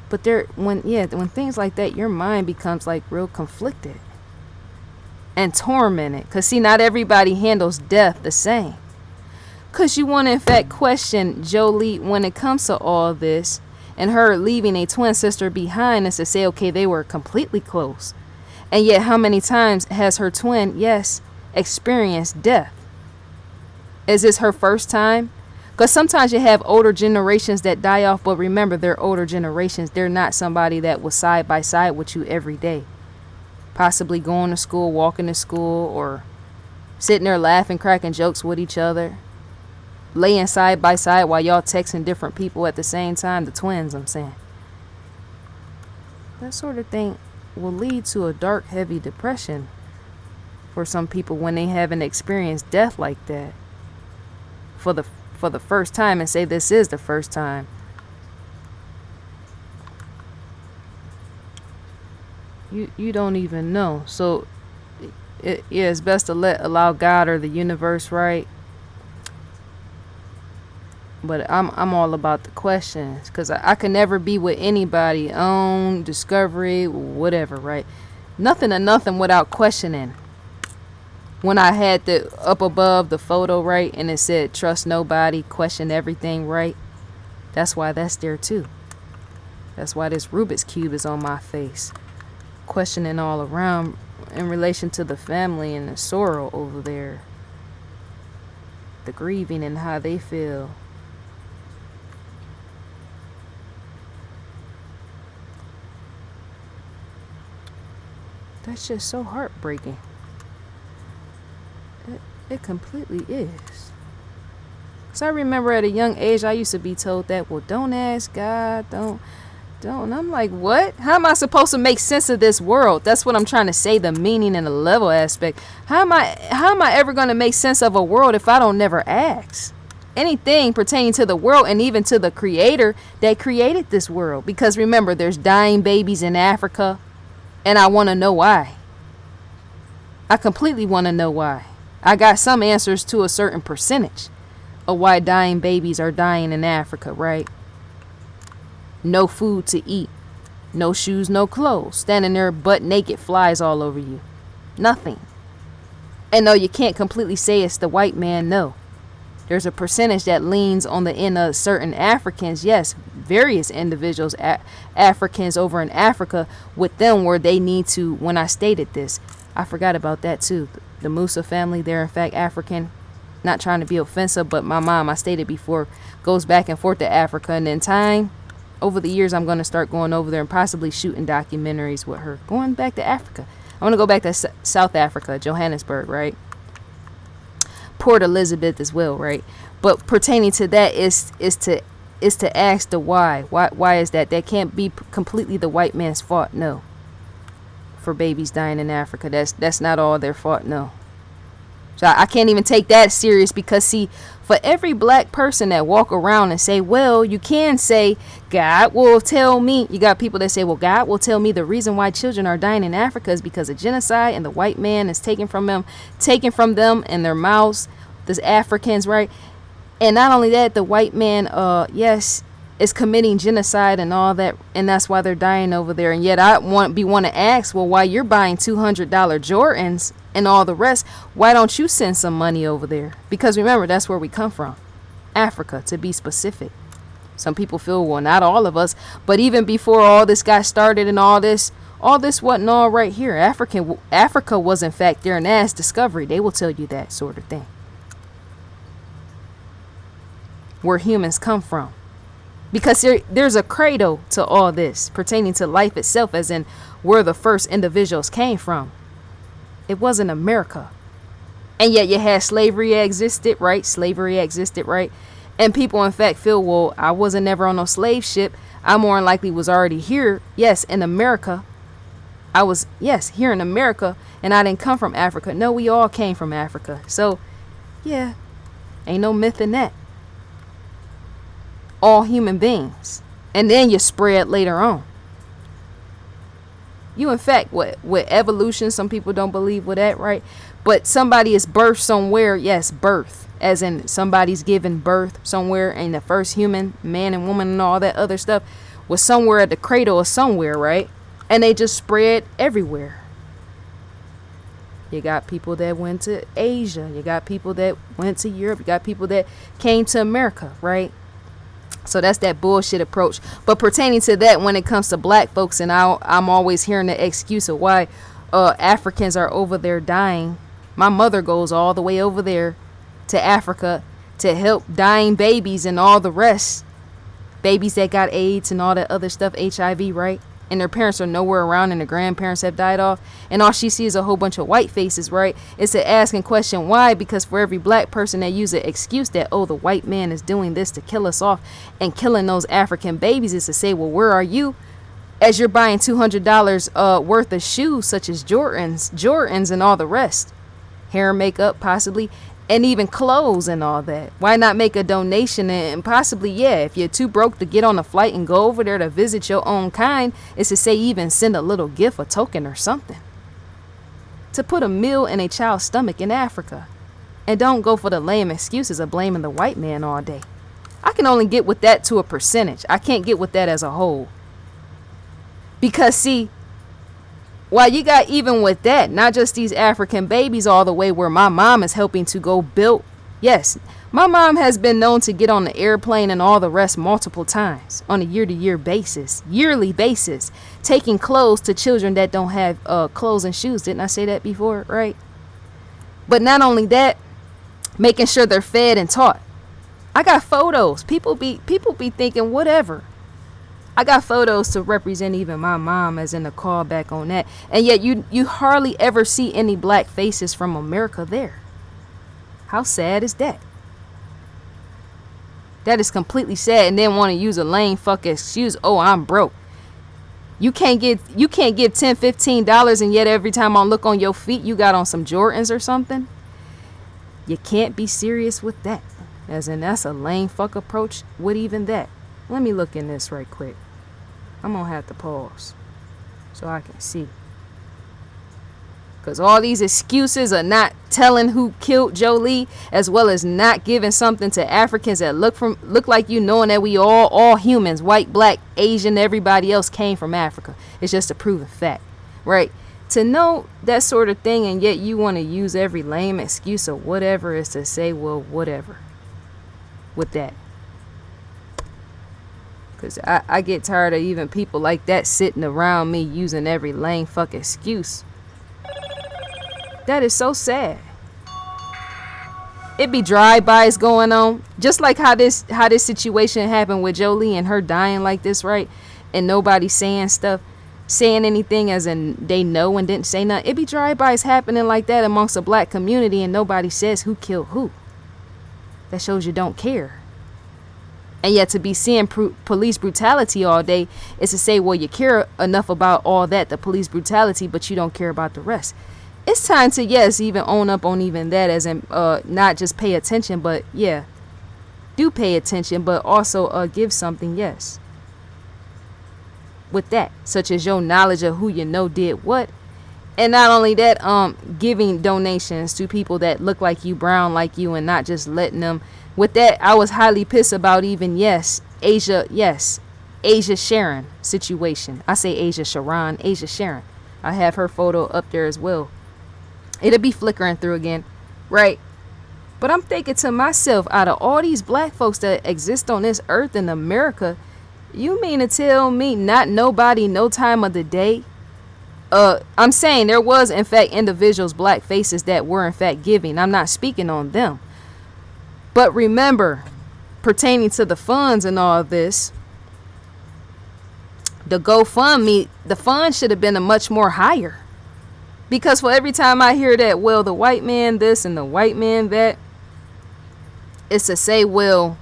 S1: But when things like that, your mind becomes like real conflicted and tormented. Because see, not everybody handles death the same. Because you want to in fact question Jholie when it comes to all this, and her leaving a twin sister behind, is to say, okay, they were completely close. And yet how many times has her twin, yes, experienced death? Is this her first time? Because sometimes you have older generations that die off, but remember, they're older generations. They're not somebody that was side by side with you every day. Possibly going to school, walking to school, or sitting there laughing, cracking jokes with each other. Laying side by side while y'all texting different people at the same time. The twins, I'm saying. That sort of thing will lead to a dark, heavy depression for some people when they haven't experienced death like that for the first time, and say this is the first time. You don't even know. So it's best to allow God or the universe, right? But I'm all about the questions, because I can never be with anybody on discovery, whatever, right? Nothing of nothing without questioning. When I had the up above the photo, right, and it said trust nobody, question everything, right? That's why that's there too. That's why this Rubik's Cube is on my face. Questioning all around in relation to the family and the sorrow over there. The grieving and how they feel. That's just so heartbreaking. It completely is. Because I remember at a young age, I used to be told that, well, don't ask God, don't. And I'm like, what? How am I supposed to make sense of this world? That's what I'm trying to say, the meaning and the level aspect. How am I ever going to make sense of a world if I don't never ask? Anything pertaining to the world, and even to the creator that created this world. Because remember, there's dying babies in Africa, and I want to know why. I completely want to know why. I got some answers to a certain percentage of why dying babies are dying in Africa, right? No food to eat. No shoes, no clothes. Standing there butt naked, flies all over you. Nothing. And no, you can't completely say it's the white man, no. There's a percentage that leans on the end of certain Africans. Yes, various individuals, Africans over in Africa, with them where they need to, when I stated this, I forgot about that too. The Moussa family, they're in fact African. Not trying to be offensive, but my mom, I stated before, goes back and forth to Africa. And in time, over the years, I'm going to start going over there and possibly shooting documentaries with her. Going back to Africa. I want to go back to South Africa, Johannesburg, right? Port Elizabeth as well, right? But pertaining to that is to ask the why. Why is that? That can't be completely the white man's fault, no. For babies dying in Africa, that's not all their fault, no. So I can't even take that serious, because see, for every black person that walk around and say, well, you can say God will tell me. You got people that say, well, God will tell me the reason why children are dying in Africa is because of genocide, and the white man is taking from them and their mouths, the Africans, right? And not only that, the white man, yes, is committing genocide and all that, and that's why they're dying over there. And yet I want to ask, well, why you're buying $200 Jordans and all the rest, why don't you send some money over there? Because remember, that's where we come from, Africa, to be specific. Some people feel, well, not all of us, but even before all this got started and all this wasn't all right here. Africa was in fact their last discovery. They will tell you that sort of thing. Where humans come from. Because there's a credo to all this pertaining to life itself, as in where the first individuals came from. It wasn't America. And yet you had slavery existed, right? And people in fact feel, well, I wasn't never on no slave ship. I more than likely was already here. Yes, in America. I was, yes, here in America, and I didn't come from Africa. No, we all came from Africa. So, yeah, ain't no myth in that. All human beings. And then you spread later on. You, in fact, with evolution, some people don't believe with that, right? But somebody is birthed somewhere. Yes, birth. As in somebody's given birth somewhere, and the first human, man and woman and all that other stuff was somewhere at the cradle or somewhere, right? And they just spread everywhere. You got people that went to Asia. You got people that went to Europe. You got people that came to America, right? So that's that bullshit approach. But pertaining to that, when it comes to black folks, and I'm always hearing the excuse of why Africans are over there dying. My mother goes all the way over there to Africa to help dying babies and all the rest. Babies that got AIDS and all that other stuff, HIV, right? And their parents are nowhere around and the grandparents have died off. And all she sees is a whole bunch of white faces, right? It's to ask and question why, because for every black person that use an excuse that, oh, the white man is doing this to kill us off and killing those African babies, is to say, well, where are you? As you're buying $200 worth of shoes such as Jordans and all the rest. Hair, makeup, possibly. And even clothes and all that. Why not make a donation and possibly, yeah, if you're too broke to get on a flight and go over there to visit your own kind, is to say even send a little gift, a token or something. To put a meal in a child's stomach in Africa. And don't go for the lame excuses of blaming the white man all day. I can only get with that to a percentage. I can't get with that as a whole. Because see, while you got even with that, not just these African babies all the way where my mom is helping to go build. Yes, my mom has been known to get on the airplane and all the rest multiple times on a yearly basis, taking clothes to children that don't have clothes and shoes. Didn't I say that before, right? But not only that, making sure they're fed and taught. I got photos. People be thinking whatever. I got photos to represent even my mom, as in the callback on that. And yet you hardly ever see any black faces from America there. How sad is that? That is completely sad. And then want to use a lame fuck excuse. Oh, I'm broke. You can't give $10, $15, and yet every time I look on your feet, you got on some Jordans or something. You can't be serious with that. As in, that's a lame fuck approach with even that. Let me look in this right quick. I'm going to have to pause so I can see. Because all these excuses are not telling who killed Jholie, as well as not giving something to Africans that look like you, knowing that we all humans, white, black, Asian, everybody else came from Africa. It's just a proven fact, right? To know that sort of thing, and yet you want to use every lame excuse or whatever is to say, well, whatever with that. Because I get tired of even people like that sitting around me using every lame fuck excuse. That is so sad. It be drive-bys going on. Just like how this situation happened with Jholie and her dying like this, right? And nobody saying anything as in they know and didn't say nothing. It be drive-bys happening like that amongst the black community and nobody says who killed who. That shows you don't care. And yet to be seeing police brutality all day is to say, well, you care enough about all that, the police brutality, but you don't care about the rest. It's time to, yes, even own up on even that, as in not just pay attention, but yeah, do pay attention, but also give something, yes. With that, such as your knowledge of who you know did what. And not only that, giving donations to people that look like you, brown like you, and not just letting them. With that, I was highly pissed about even, Asia Sharon situation. I say Asia Sharon. I have her photo up there as well. It'll be flickering through again, right? But I'm thinking to myself, out of all these black folks that exist on this earth in America, you mean to tell me not nobody, no time of the day? I'm saying there was, in fact, individuals, black faces that were, in fact, giving. I'm not speaking on them. But remember, pertaining to the funds and all of this, the GoFundMe, the fund should have been a much more higher. Because for every time I hear that, well, the white man this and the white man that, it's to say, well,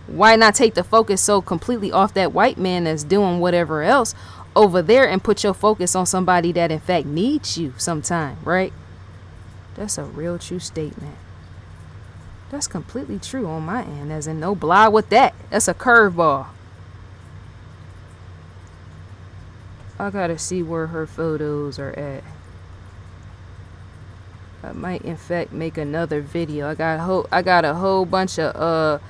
S1: why not take the focus so completely off that white man that's doing whatever else over there and put your focus on somebody that in fact needs you sometime, right? That's a real true statement. That's completely true on my end, as in no blah with that. That's a curveball. I gotta see where her photos are at. I might in fact make another video. I got a whole bunch of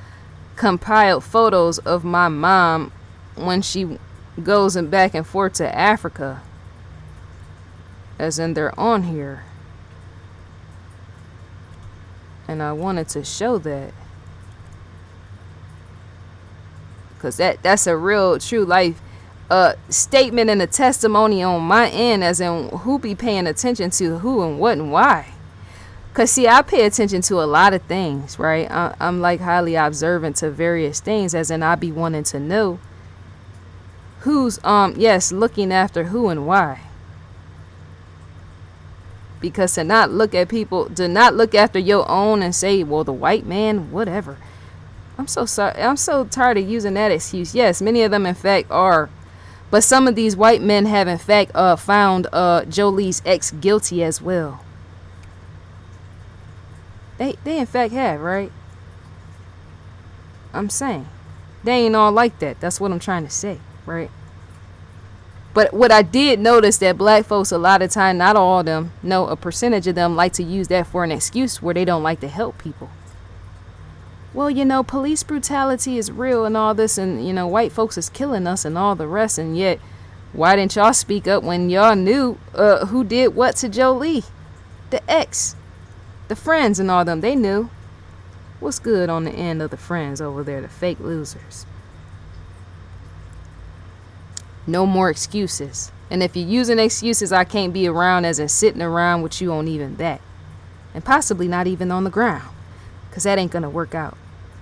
S1: compiled photos of my mom when she goes and back and forth to Africa, as in they're on here, and I wanted to show that because that's a real true life statement and a testimony on my end, as in who be paying attention to who and what and why. Because see, I pay attention to a lot of things, right? I'm like highly observant to various things, as in I be wanting to know who's yes, looking after who and why. Because to not look at people, to not look after your own and say, well, the white man, whatever. I'm so sorry. I'm so tired of using that excuse. Yes, many of them in fact are. But some of these white men have in fact found Jholie's ex guilty as well. They in fact have, right? I'm saying they ain't all like that. That's what I'm trying to say, right? But what I did notice that black folks a lot of time, not all of them, no, a percentage of them like to use that for an excuse where they don't like to help people. Well, you know, police brutality is real and all this, and you know, white folks is killing us and all the rest, and yet why didn't y'all speak up when y'all knew who did what to Jholie? The ex, the friends and all them, they knew. What's good on the end of the friends over there, the fake losers? No more excuses. And if you're using excuses, I can't be around, as in sitting around with you on even that. And possibly not even on the ground. Because that ain't going to work out.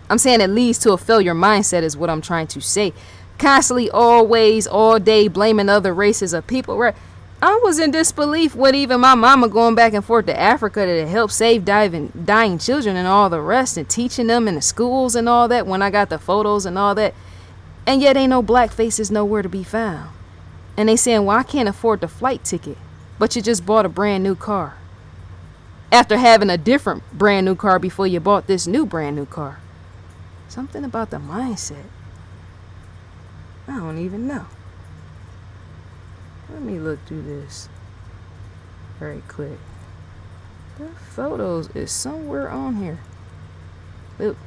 S1: I'm saying it leads to a failure mindset is what I'm trying to say. Constantly, always, all day, blaming other races of people. Right? I was in disbelief with even my mama going back and forth to Africa to help save dying children and all the rest, and teaching them in the schools and all that, when I got the photos and all that. And yet ain't no black faces nowhere to be found. And they saying, well, I can't afford the flight ticket. But you just bought a brand new car. After having a different brand new car before you bought this new brand new car. Something about the mindset. I don't even know. Let me look through this very quick. The photos is somewhere on here. Oop.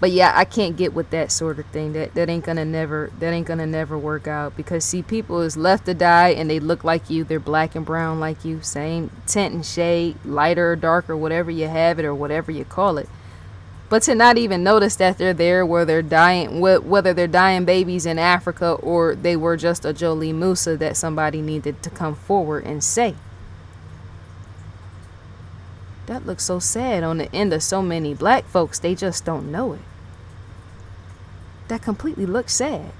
S1: But yeah, I can't get with that sort of thing. That ain't gonna never work out. Because see, people is left to die and they look like you. They're black and brown like you. Same tint and shade, lighter or darker, whatever you have it or whatever you call it. But to not even notice that they're there, where they're dying, whether they're dying babies in Africa or they were just a Jholie Moussa that somebody needed to come forward and say. That looks so sad on the end of so many black folks. They just don't know it. That completely looks sad.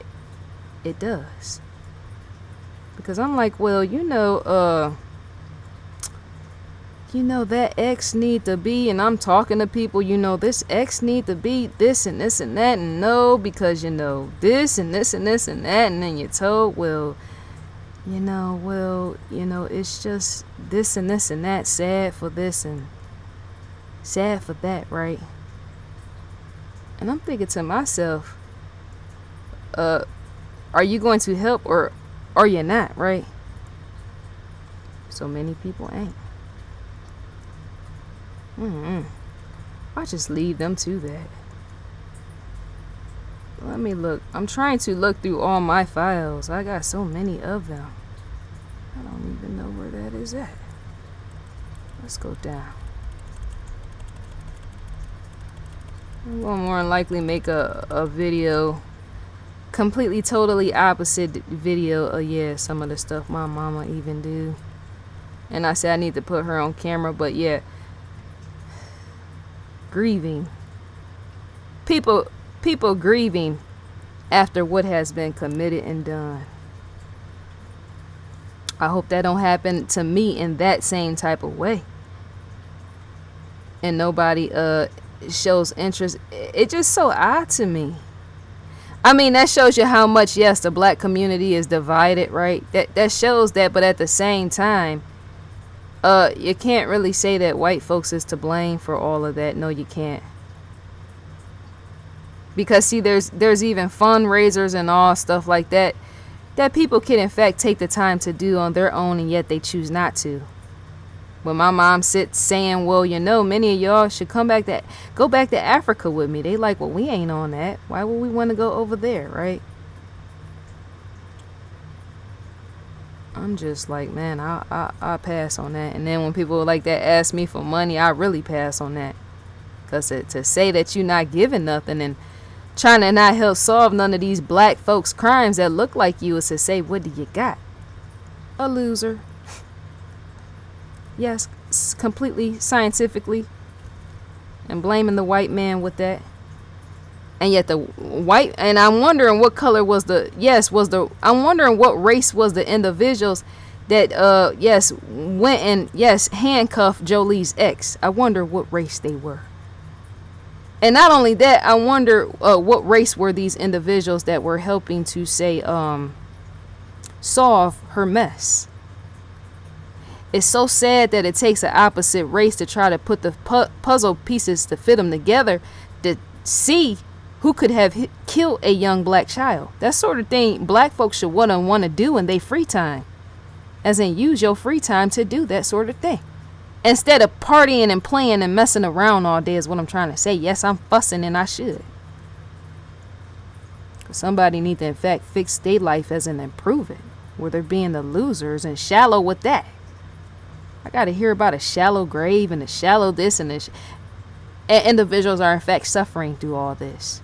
S1: It does. Because I'm like, well, you know that ex need to be, and I'm talking to people, you know, this ex need to be this and this and that, and no, because you know this and this and this and that, and then you're told, well, it's just this and this and that, sad for this and sad for that, right? And I'm thinking to myself, are you going to help or are you not, right? So many people ain't. I'll just leave them to that. Let me look. I'm trying to look through all my files. I got so many of them. I don't even. don't even know where that is at. Let's go down. I'm gonna more than likely make a video completely totally opposite video of yeah, some of the stuff my mama even do. And I said I need to put her on camera, but yeah, grieving. People grieving after what has been committed and done. I hope that don't happen to me in that same type of way. And nobody shows interest. It's just so odd to me. I mean, that shows you how much, yes, the black community is divided, right? That shows that, but at the same time, you can't really say that white folks is to blame for all of that. No, you can't. Because see, there's even fundraisers and all stuff like that people can in fact take the time to do on their own, and yet they choose not to. When my mom sits saying, well, you know, many of y'all should go back to Africa with me. They like, well, we ain't on that. Why would we want to go over there, right? I'm just like, man, I pass on that. And then when people like that ask me for money, I really pass on that. Because to say that you're not giving nothing and trying to not help solve none of these black folks' crimes that look like you is to say, what do you got? A loser. Yes, completely scientifically. And blaming the white man with that. And yet the white, and I'm wondering what color was I'm wondering what race was the individuals that, went and, handcuffed Jolie's ex. I wonder what race they were. And not only that, I wonder what race were these individuals that were helping to say, solve her mess. It's so sad that it takes an opposite race to try to put the puzzle pieces to fit them together to see who could have killed a young black child. That sort of thing black folks should want to do in their free time. As in, use your free time to do that sort of thing. Instead of partying and playing and messing around all day is what I'm trying to say. Yes, I'm fussing and I should. Somebody need to in fact fix their life as in improve it. Where they're being the losers and shallow with that. I got to hear about a shallow grave and a shallow this and this. And individuals are in fact suffering through all this.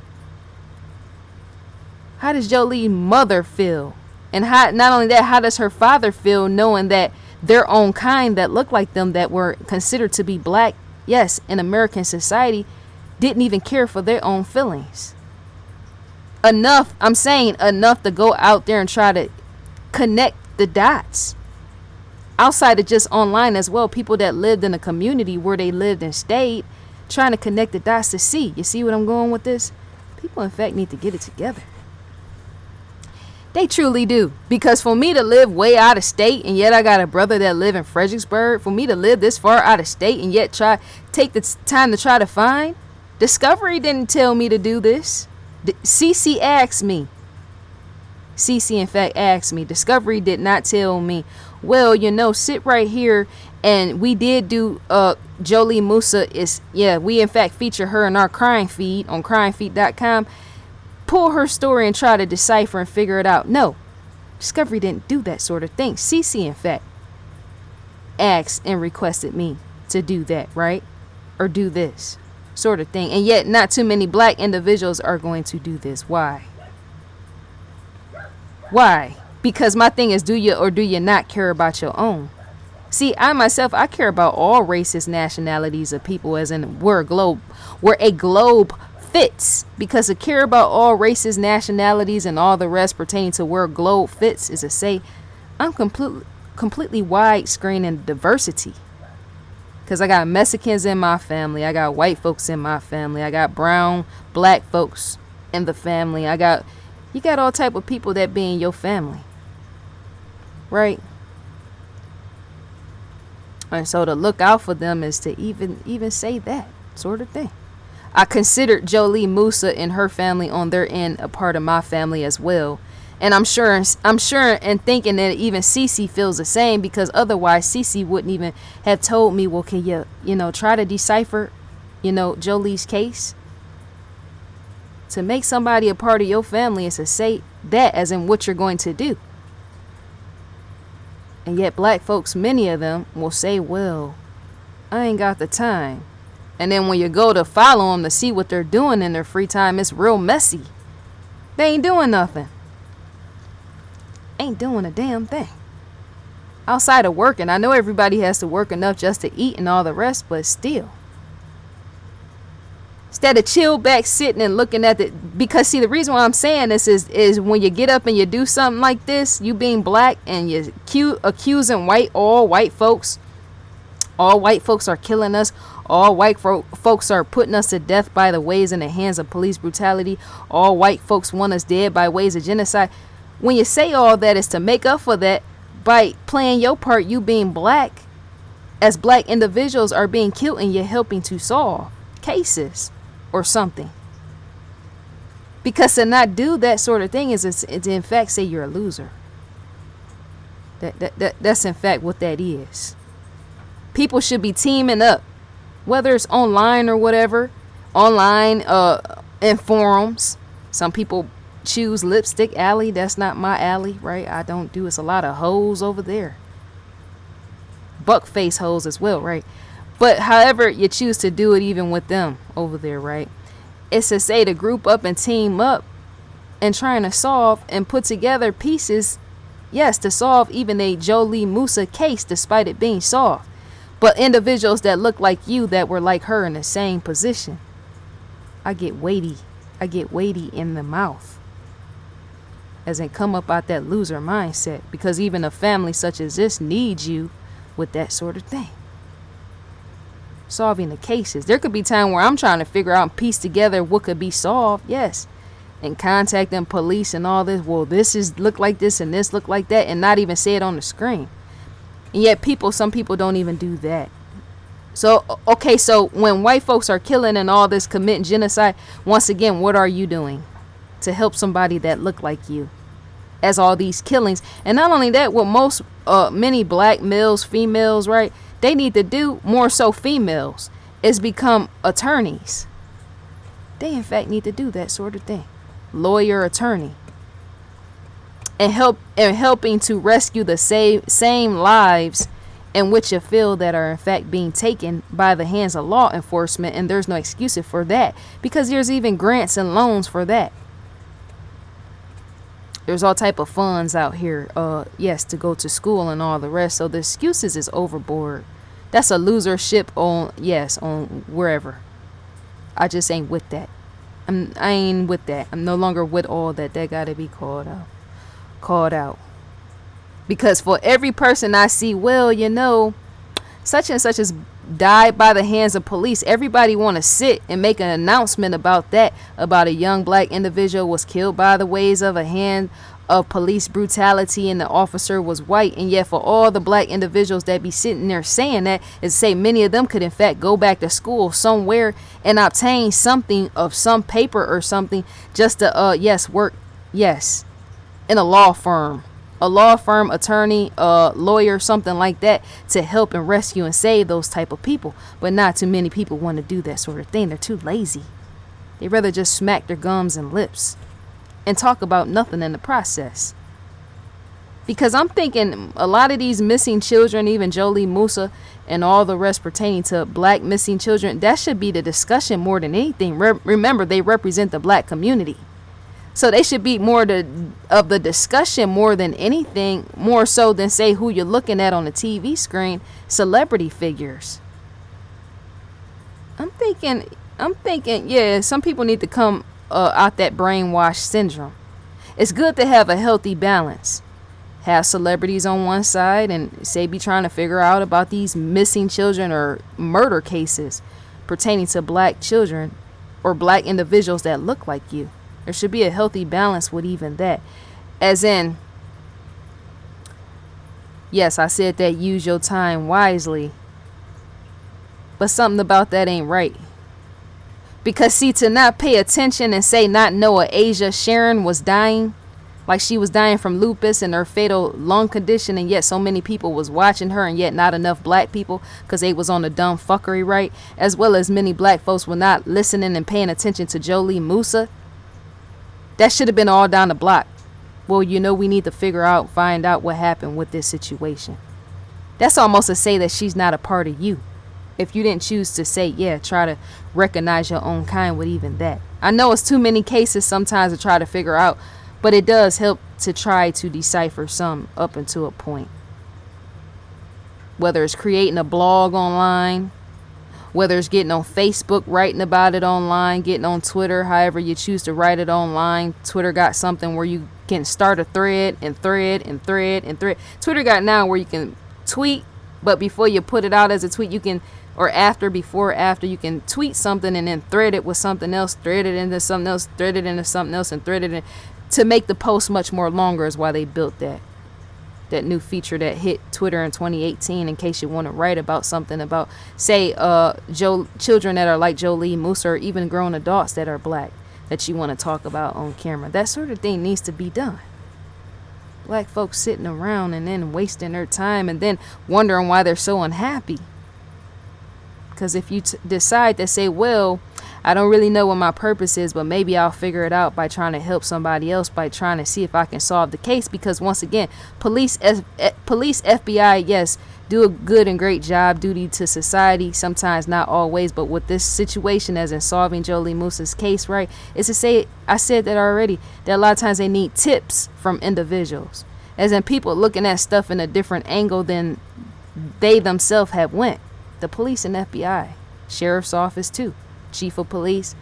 S1: How does Jolie's mother feel? And not only that, how does her father feel knowing that their own kind that looked like them that were considered to be black, yes, in American society, didn't even care for their own feelings? Enough to go out there and try to connect the dots. Outside of just online as well, people that lived in a community where they lived and stayed, trying to connect the dots to see. You see what I'm going with this? People, in fact, need to get it together. They truly do. Because for me to live way out of state, and yet I got a brother that live in Fredericksburg, for me to live this far out of state and yet take the time to try to find, Discovery didn't tell me to do this. CC asked me. CC, in fact, asked me. Discovery did not tell me, well, you know, sit right here. And we did do Jholie Moussa we in fact feature her in our crime feed on crimefeed.com. Pull her story and try to decipher and figure it out. No, Discovery didn't do that sort of thing. CC, in fact, asked and requested me to do that, right? Or do this sort of thing. And yet not too many black individuals are going to do this. Why? Why? Because my thing is, do you or do you not care about your own? See, I care about all races, nationalities of people, as in where a globe fits. Because to care about all races, nationalities, and all the rest pertaining to where a globe fits is to say, I'm completely widescreen in diversity. Because I got Mexicans in my family. I got white folks in my family. I got brown, black folks in the family. You got all type of people that be in your family. Right? And so to look out for them is to even say that sort of thing. I considered Jholie Moussa and her family on their end a part of my family as well. And I'm sure and thinking that even Cece feels the same, because otherwise Cece wouldn't even have told me, well, can you try to decipher, Jolie's case? To make somebody a part of your family is to say that as in what you're going to do. And yet black folks, many of them will say, well, I ain't got the time. And then when you go to follow them to see what they're doing in their free time, it's real messy. They ain't doing nothing. Ain't doing a damn thing. Outside of working, I know everybody has to work enough just to eat and all the rest, but still. Instead of chill back sitting and looking at it, because see, the reason why I'm saying this is when you get up and you do something like this, you being black and you accusing all white folks are killing us, all white folks are putting us to death by the ways in the hands of police brutality, all white folks want us dead by ways of genocide. When you say all that, is to make up for that by playing your part, you being black, as black individuals are being killed and you're helping to solve cases or something. Because to not do that sort of thing is to in fact say you're a loser. That's in fact what that is. People should be teaming up, whether it's online or whatever, online in forums. Some people choose Lipstick Alley. That's not my alley, right? I don't do. It's a lot of hoes over there, buckface hoes as well, right? But however you choose to do it, even with them over there, right? It's to say to group up and team up and trying to solve and put together pieces, yes, to solve even a Jholie Moussa case despite it being solved. But individuals that look like you, that were like her in the same position, I get weighty in the mouth. As in, come up out that loser mindset, because even a family such as this needs you with that sort of thing. Solving the cases. There could be time where I'm trying to figure out and piece together what could be solved, yes, and contacting police and all this. Well, this is look like this and this look like that, and not even say it on the screen. And yet some people don't even do that. So okay, so when white folks are killing and all this, committing genocide, once again, what are you doing to help somebody that look like you? As all these killings, and not only that, what most many black males, females, right, they need to do, more so females, is become attorneys. They in fact need to do that sort of thing, lawyer, attorney, and helping to rescue the same lives in which you feel that are in fact being taken by the hands of law enforcement. And there's no excuse for that, because there's even grants and loans for that. There's all type of funds out here, yes, to go to school and all the rest. So the excuses is overboard. That's a losership on wherever. I just ain't with that. I ain't with that. I'm no longer with all that. That gotta be called out. Because for every person I see, well, such and such has died by the hands of police, everybody want to sit and make an announcement about that, about a young black individual was killed by the ways of a hand of police brutality and the officer was white. And yet for all the black individuals that be sitting there saying that, is say many of them could in fact go back to school somewhere and obtain something of some paper or something just to work in a law firm, attorney, lawyer, something like that, to help and rescue and save those type of people. But not too many people want to do that sort of thing. They're too lazy. They'd rather just smack their gums and lips and talk about nothing in the process. Because I'm thinking a lot of these missing children, even Jholie Moussa and all the rest pertaining to black missing children, that should be the discussion more than anything. Remember, they represent the black community. So they should be more of the discussion more than anything, more so than say who you're looking at on the TV screen, celebrity figures. I'm thinking, yeah, some people need to come out that brainwash syndrome. It's good to have a healthy balance. Have celebrities on one side and say be trying to figure out about these missing children or murder cases pertaining to black children or black individuals that look like you. There should be a healthy balance with even that. As in, yes, I said that use your time wisely. But something about that ain't right. Because see, to not pay attention and say not know Asia Sharon was dying, like she was dying from lupus and her fatal lung condition, and yet so many people was watching her, and yet not enough black people, because they was on the dumb fuckery, right? As well as many black folks were not listening and paying attention to Jholie Moussa. That should have been all down the block. Well, we need to find out what happened with this situation. That's almost to say that she's not a part of you. if you didn't choose to say, yeah, try to recognize your own kind with even that. I know it's too many cases sometimes to try to figure out, but it does help to try to decipher some up until a point. Whether it's creating a blog online, whether it's getting on Facebook, writing about it online, getting on Twitter, however you choose to write it online. Twitter got something where you can start a thread and thread and thread and thread. Twitter got now where you can tweet, but before you put it out as a tweet, you can, or after, before, after, you can tweet something and then thread it with something else, thread it into something else, thread it into something else, and thread it in to make the post much more longer is why they built that new feature that hit Twitter in 2018 in case you want to write about something about, say, children that are like Jholie Moussa, or even grown adults that are black that you want to talk about on camera. That sort of thing needs to be done. Black folks sitting around and then wasting their time and then wondering why they're so unhappy. Because if you decide to say, well, I don't really know what my purpose is, but maybe I'll figure it out by trying to help somebody else, by trying to see if I can solve the case. Because once again, police, FBI, yes, do a good and great job, duty to society, sometimes not always. But with this situation, as in solving Jholie Moussa's case, right, is to say, I said that already, that a lot of times they need tips from individuals, as in people looking at stuff in a different angle than they themselves have went. The police and FBI, sheriff's office too, chief of police.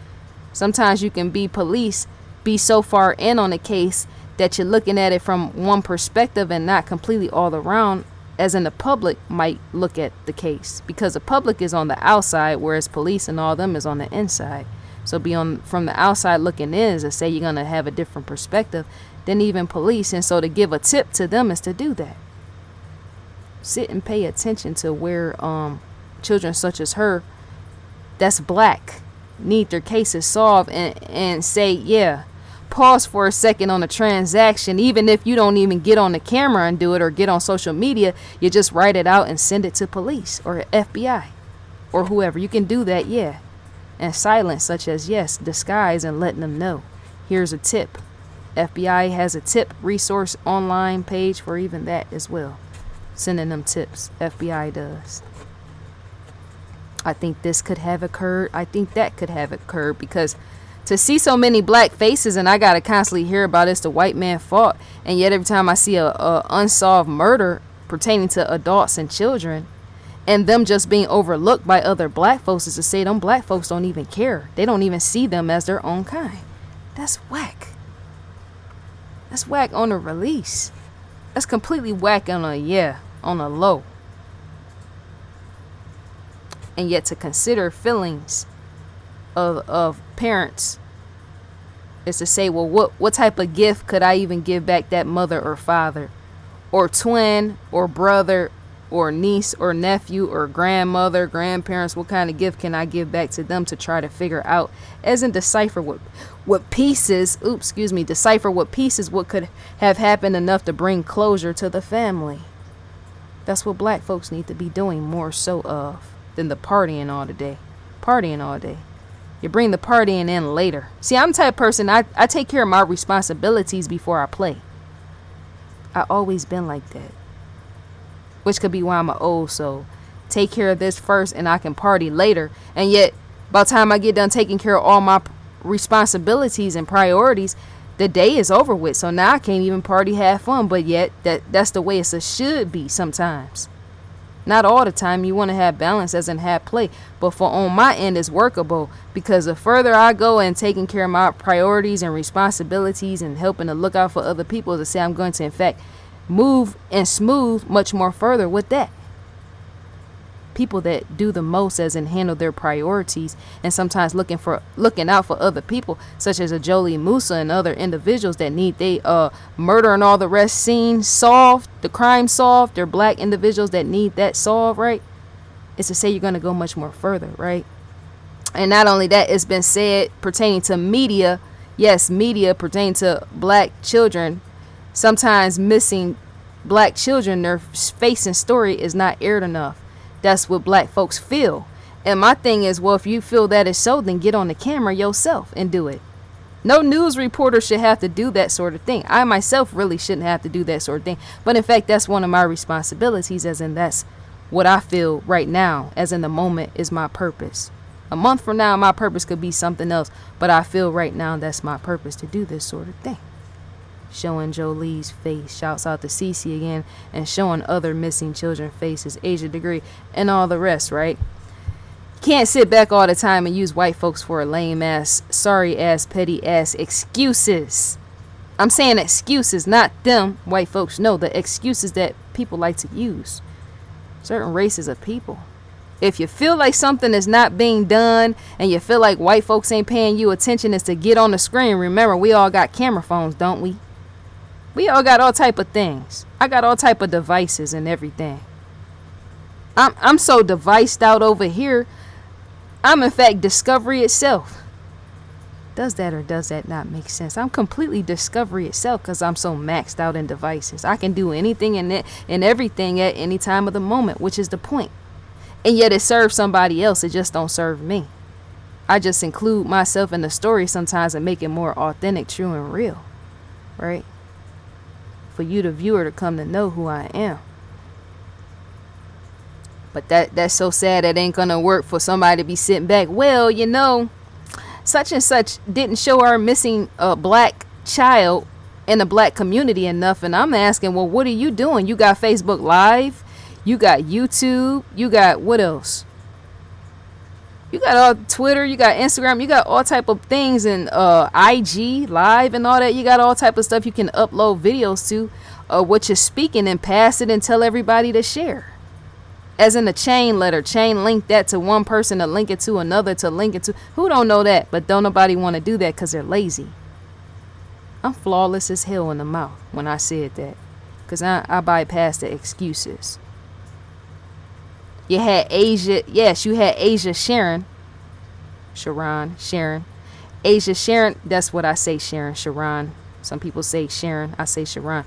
S1: Sometimes you can be police, be so far in on a case that you're looking at it from one perspective and not completely all around, as in the public might look at the case, because the public is on the outside, whereas police and all them is on the inside. So from the outside looking in is to say you're going to have a different perspective than even police. And so to give a tip to them is to do that. Sit and pay attention to where children such as her that's black need their cases solved, and say, yeah, pause for a second on a transaction. Even if you don't even get on the camera and do it or get on social media, you just write it out and send it to police or FBI or whoever. You can do that, yeah. And silence, such as, yes, disguise, and letting them know, here's a tip. FBI has a tip resource online page for even that as well, sending them tips. FBI does. I think this could have occurred. I think that could have occurred, because to see so many black faces, and I got to constantly hear about it's the white man's fault. And yet every time I see a unsolved murder pertaining to adults and children, and them just being overlooked by other black folks, is to say them black folks don't even care. They don't even see them as their own kind. That's whack. That's whack on the release. That's completely whack on a low. And yet to consider feelings of parents is to say, well, what type of gift could I even give back that mother or father or twin or brother or niece or nephew or grandmother, grandparents? What kind of gift can I give back to them to try to figure out, as in decipher what pieces, decipher what pieces, what could have happened enough to bring closure to the family. That's what black folks need to be doing more so of than the partying all day. You bring the partying in later. See, I'm the type of person, I take care of my responsibilities before I play. I always been like that. Which could be why I'm an old soul. Take care of this first and I can party later. And yet, by the time I get done taking care of all my responsibilities and priorities, the day is over with. So now I can't even party, have fun. But yet, that's the way it should be sometimes. Not all the time. You want to have balance, as in have play. But for on my end, it's workable, because the further I go in taking care of my priorities and responsibilities and helping to look out for other people, to say I'm going to, in fact, move and smooth much more further with that. People that do the most, as in handle their priorities, and sometimes looking out for other people, such as a Jholie Moussa and other individuals that need they murder and all the rest scene solved, the crime solved. They're black individuals that need that solved, right? It's to say you're going to go much more further, right? And not only that, it's been said pertaining to media. Yes, media pertaining to black children. Sometimes missing black children, their face and story is not aired enough. That's what black folks feel. And my thing is, well, if you feel that is so, then get on the camera yourself and do it. No news reporter should have to do that sort of thing. I myself really shouldn't have to do that sort of thing. But in fact, that's one of my responsibilities, as in that's what I feel right now, as in the moment, is my purpose. A month from now, my purpose could be something else, but I feel right now that's my purpose, to do this sort of thing. Showing Jholie's face, shouts out to Cece again, and showing other missing children faces, Asia Degree, and all the rest, right? Can't sit back all the time and use white folks for a lame ass, sorry ass, petty ass excuses. I'm saying excuses, not them, white folks. No, the excuses that people like to use. Certain races of people. If you feel like something is not being done and you feel like white folks ain't paying you attention, is to get on the screen. Remember, we all got camera phones, don't we? We all got all type of things. I got all type of devices and everything. I'm so deviced out over here. I'm in fact Discovery itself. Does that or does that not make sense? I'm completely Discovery itself because I'm so maxed out in devices. I can do anything and everything at any time of the moment, which is the point. And yet it serves somebody else. It just don't serve me. I just include myself in the story sometimes and make it more authentic, true, and real. Right? For you, the viewer, to come to know who I am. But that's so sad. That ain't gonna work for somebody to be sitting back. Well, you know, such and such didn't show our missing black child in the black community enough. And I'm asking, well, what are you doing? You got Facebook Live, you got YouTube, you got what else? You got all Twitter, you got Instagram, you got all type of things, and IG Live and all that. You got all type of stuff you can upload videos to, what you're speaking, and pass it and tell everybody to share. As in a chain letter, chain link that to one person, to link it to another, to link it to, who don't know that? But don't nobody want to do that because they're lazy. I'm flawless as hell in the mouth when I said that, because I bypassed the excuses. You had Asia, yes, you had Asia Sharon. Asia Sharon, that's what I say, Sharon. Some people say Sharon, I say Sharon.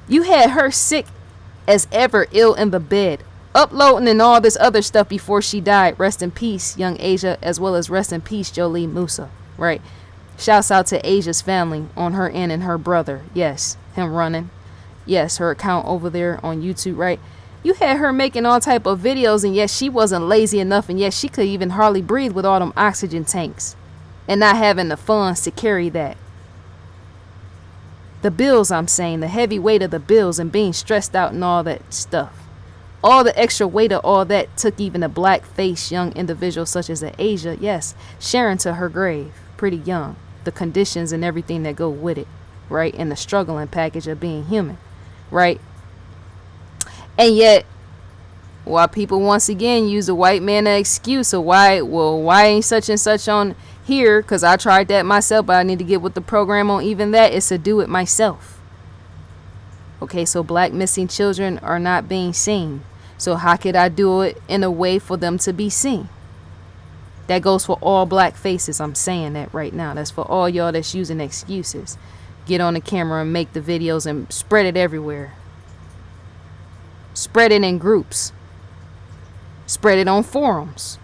S1: You had her sick as ever, ill in the bed, uploading and all this other stuff before she died. Rest in peace, young Asia, as well as rest in peace, Jholie Moussa, right? Shouts out to Asia's family on her end and her brother. Yes, him running. Yes, her account over there on YouTube, right? You had her making all type of videos, and yet she wasn't lazy enough, and yet she could even hardly breathe with all them oxygen tanks and not having the funds to carry that. The bills, I'm saying, the heavy weight of the bills and being stressed out and all that stuff. All the extra weight of all that took even a black-faced young individual such as an Asia, yes, Sharon, to her grave, pretty young. The conditions and everything that go with it, right? And the struggling package of being human, right? And yet, while people once again use the white man as excuse of why ain't such and such on here? Because I tried that myself, but I need to get with the program on even that, is to do it myself. Okay, so black missing children are not being seen. So how could I do it in a way for them to be seen? That goes for all black faces. I'm saying that right now. That's for all y'all that's using excuses. Get on the camera and make the videos and spread it everywhere. Spread it in groups. Spread it on forums.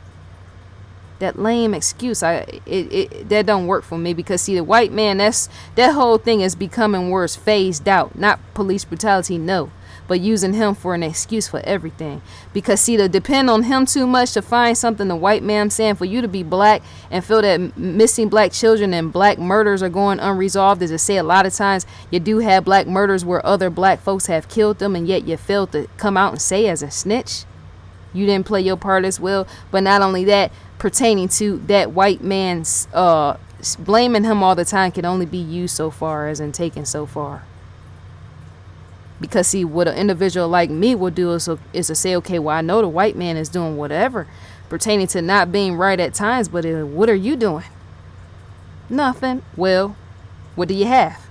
S1: That lame excuse, that don't work for me, because see, the white man, that whole thing is becoming worse, phased out. Not police brutality, no, but using him for an excuse for everything. Because see, to depend on him too much to find something, the white man, I'm saying, for you to be black and feel that missing black children and black murders are going unresolved, is to say a lot of times you do have black murders where other black folks have killed them, and yet you failed to come out and say as a snitch. You didn't play your part as well. But not only that, pertaining to that white man's blaming him all the time can only be used so far, as in taken so far. Because see, what an individual like me will do is to say, okay, well, I know the white man is doing whatever pertaining to not being right at times, but what are you doing? Nothing. Well, what do you have?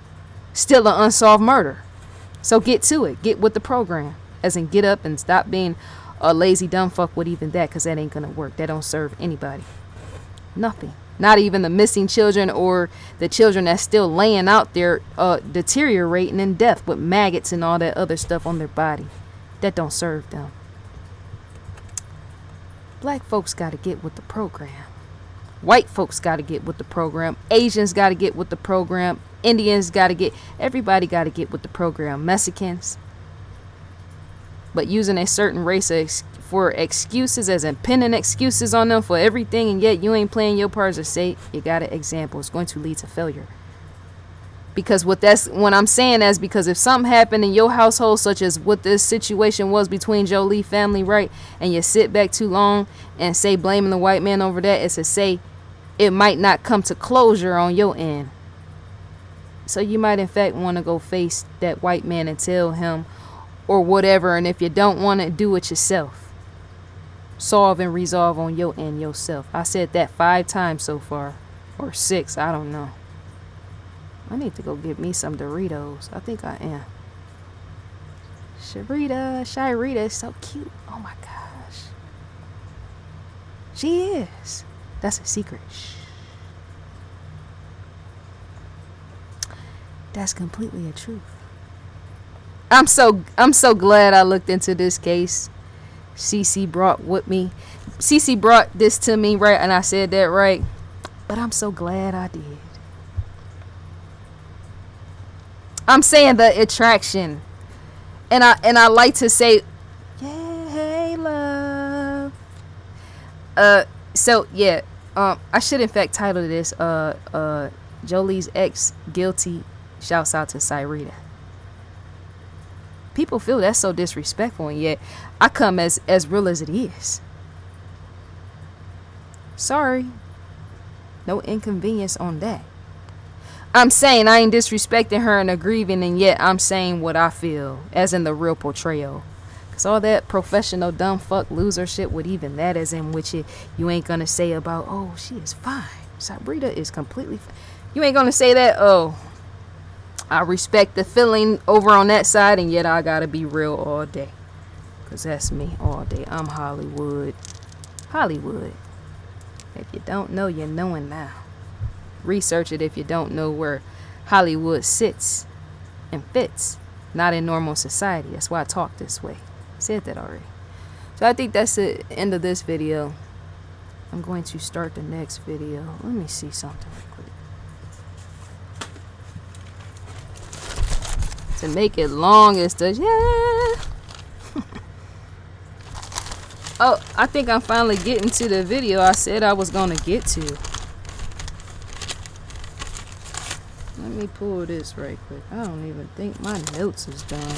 S1: Still an unsolved murder. So get to it. Get with the program, as in get up and stop being a lazy dumb fuck with even that, because that ain't gonna work. That don't serve anybody. Nothing. Not even the missing children or the children that's still laying out there deteriorating in death with maggots and all that other stuff on their body. That don't serve them. Black folks got to get with the program. White folks got to get with the program. Asians got to get with the program. Indians got to get, everybody got to get with the program. Mexicans. but using a certain race for excuses, as in pinning excuses on them for everything, and yet you ain't playing your part as a say, you got an example. It's going to lead to failure. Because what I'm saying is because if something happened in your household, such as what this situation was between Jholie family, right, and you sit back too long and say blaming the white man over that, it's to say it might not come to closure on your end. So you might in fact want to go face that white man and tell him or whatever. And if you don't want to, do it yourself. Solve and resolve on your end yourself. I said that 5 times so far, or 6, I don't know. I need to go get me some Doritos. I think I am. Shyrita is so cute. Oh my gosh. She is. That's a secret. Shh. That's completely a truth. I'm so glad I looked into this case. Cece brought this to me, right? And I said that right. But I'm so glad I did. I'm saying the attraction. And I like to say, yeah, hey love. So yeah, I should in fact title this Jholie's ex guilty, shouts out to Cyrita. People feel that's so disrespectful, and yet I come as real as it is. Sorry. No inconvenience on that. I'm saying I ain't disrespecting her and aggrieving, and yet I'm saying what I feel, as in the real portrayal. Cause all that professional dumb fuck loser shit with even that as in which you ain't gonna say about, oh, she is fine. Sabrina is completely fine. You ain't gonna say that, oh, I respect the feeling over on that side, and yet I gotta be real all day. Cause that's me all day. I'm Hollywood. If you don't know, you're knowing now. Research it if you don't know where Hollywood sits and fits. Not in normal society. That's why I talk this way. Said that already. So I think that's the end of this video. I'm going to start the next video. Let me see something real quick. To make it long is the Oh, I think I'm finally getting to the video I said I was gonna get to. Let me pull this right quick. I don't even think my notes is done.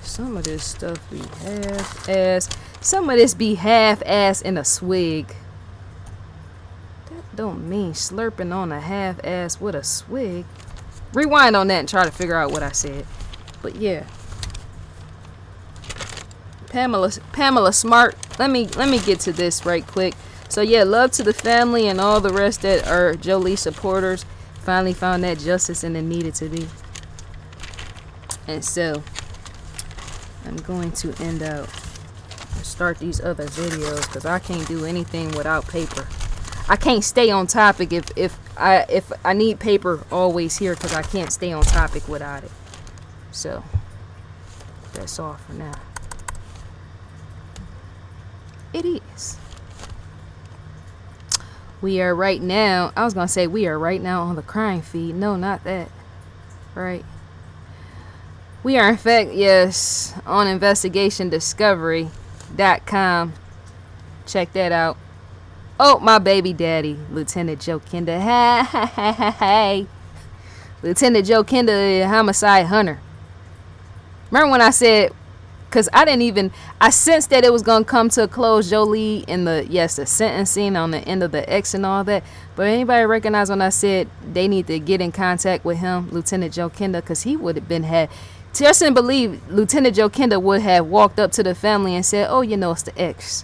S1: Some of this stuff be half-ass. Some of this be half-ass in a swig. That don't mean slurping on a half-ass with a swig. Rewind on that and try to figure out what I said. But yeah. Pamela Smart. Let me get to this right quick. So yeah, love to the family and all the rest that are Jholie supporters. Finally found that justice and it needed to be. And so I'm going to end out and start these other videos because I can't do anything without paper. I can't stay on topic if I need paper always here because I can't stay on topic without it. So that's all for now. It is. We are right now. I was going to say we are right now on the crime feed. No, not that. Right. We are in fact, yes, on investigationdiscovery.com. Check that out. Oh, my baby daddy, Lieutenant Joe Kinder. Hey. Lieutenant Joe Kinder, homicide hunter. Remember when I said, because I sensed that it was going to come to a close, Jholie, in the sentencing on the end of the X and all that. But anybody recognize when I said they need to get in contact with him, Lieutenant Joe Kinder, because he would have been just didn't believe Lieutenant Joe Kinder would have walked up to the family and said, oh, it's the X.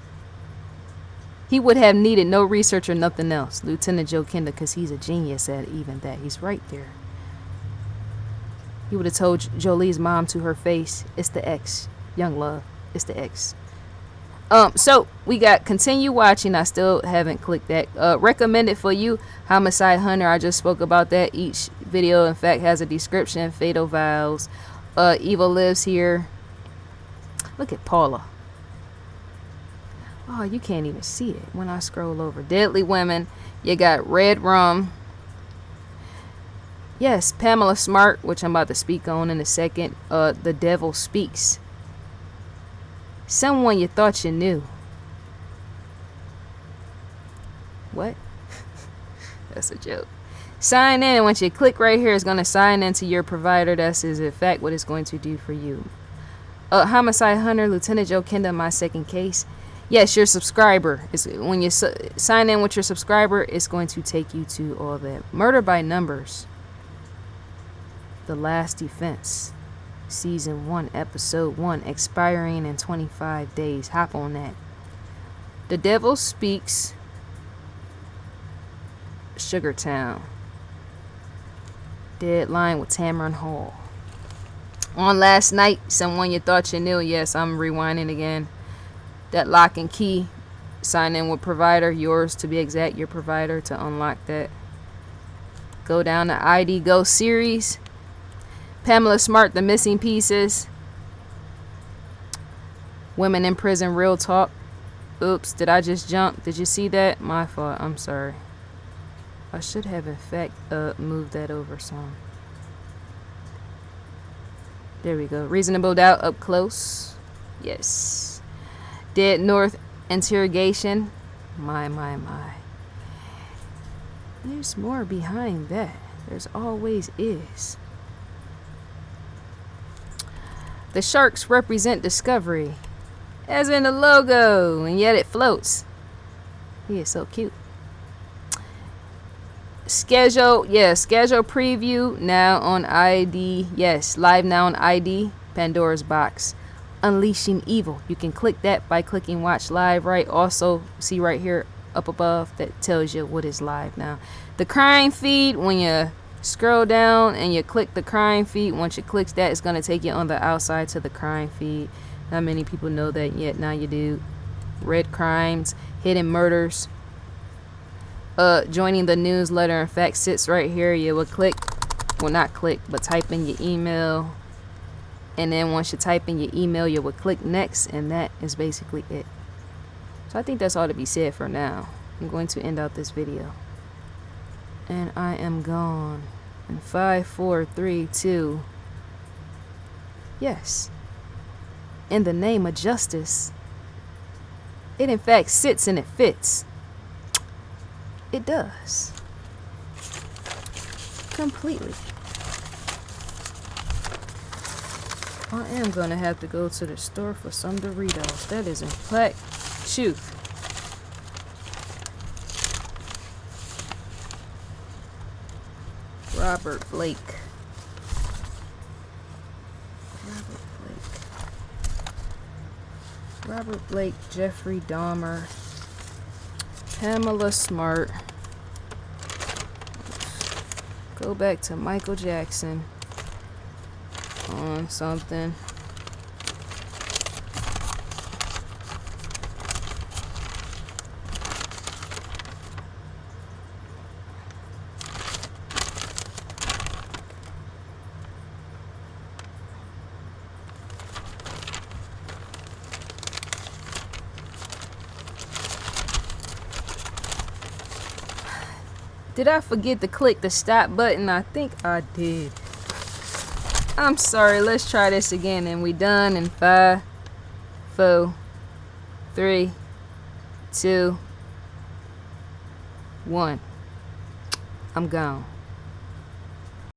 S1: He would have needed no research or nothing else, Lieutenant Joe Kinder, because he's a genius at even that. He's right there. He would have told Jolie's mom to her face, it's the X. Young love, it's the X. So we got continue watching. I still haven't clicked that. Recommended for you, Homicide Hunter. I just spoke about that. Each video, in fact, has a description. Fatal Vows. Evil Lives Here. Look at Paula. Oh, you can't even see it when I scroll over. Deadly Women. You got Red Rum. Yes, Pamela Smart, which I'm about to speak on in a second. The Devil Speaks. Someone you thought you knew. What? That's a joke. Sign in. Once you click right here, it's going to sign into your provider. That is, in fact, what it's going to do for you. Homicide Hunter, Lieutenant Joe Kenda, my second case. Yes, your subscriber. When you sign in with your subscriber, it's going to take you to all that. Murder by Numbers. The Last Defense. Season 1, Episode 1, expiring in 25 days. Hop on that. The Devil Speaks. Sugartown. Deadline with Tamron Hall. On Last Night, Someone You Thought You Knew. Yes, I'm rewinding again. That Lock and Key. Sign in with provider. Yours to be exact. Your provider to unlock that. Go down to ID Go series. Pamela Smart, The Missing Pieces. Women in Prison, Real Talk. Oops, did I just jump? Did you see that? My fault. I'm sorry. I should have, in fact, moved that over some. There we go. Reasonable Doubt, Up Close. Yes. Dead North, Interrogation. My. There's more behind that. There's always is. The sharks represent discovery, as in the logo, and yet it floats. He is so cute. Schedule preview now on ID. Yes, live now on ID. Pandora's Box. Unleashing Evil. You can click that by clicking watch live, right? Also, see right here up above that tells you what is live now. The crime feed, when you scroll down and you click the crime feed, once you click that, it's going to take you on the outside to the crime feed. Not many people know that yet. Now you do. Red Crimes, Hidden Murders. Joining the newsletter, in fact, sits right here. You will click, well, not click, but type in your email. And then once you type in your email, you will click next, and that is basically it. So I think that's all to be said for now. I'm going to end out this video. And I am gone. In 5, 4, 3, 2. Yes. In the name of justice. It in fact sits and it fits. It does. Completely. I am gonna have to go to the store for some Doritos. That is in fact truth. Robert Blake. Robert Blake, Jeffrey Dahmer, Pamela Smart. Go back to Michael Jackson on something. Did I forget to click the stop button? I think I did. I'm sorry. Let's try this again. And we done in 5, 4, 3, 2, 1. I'm gone.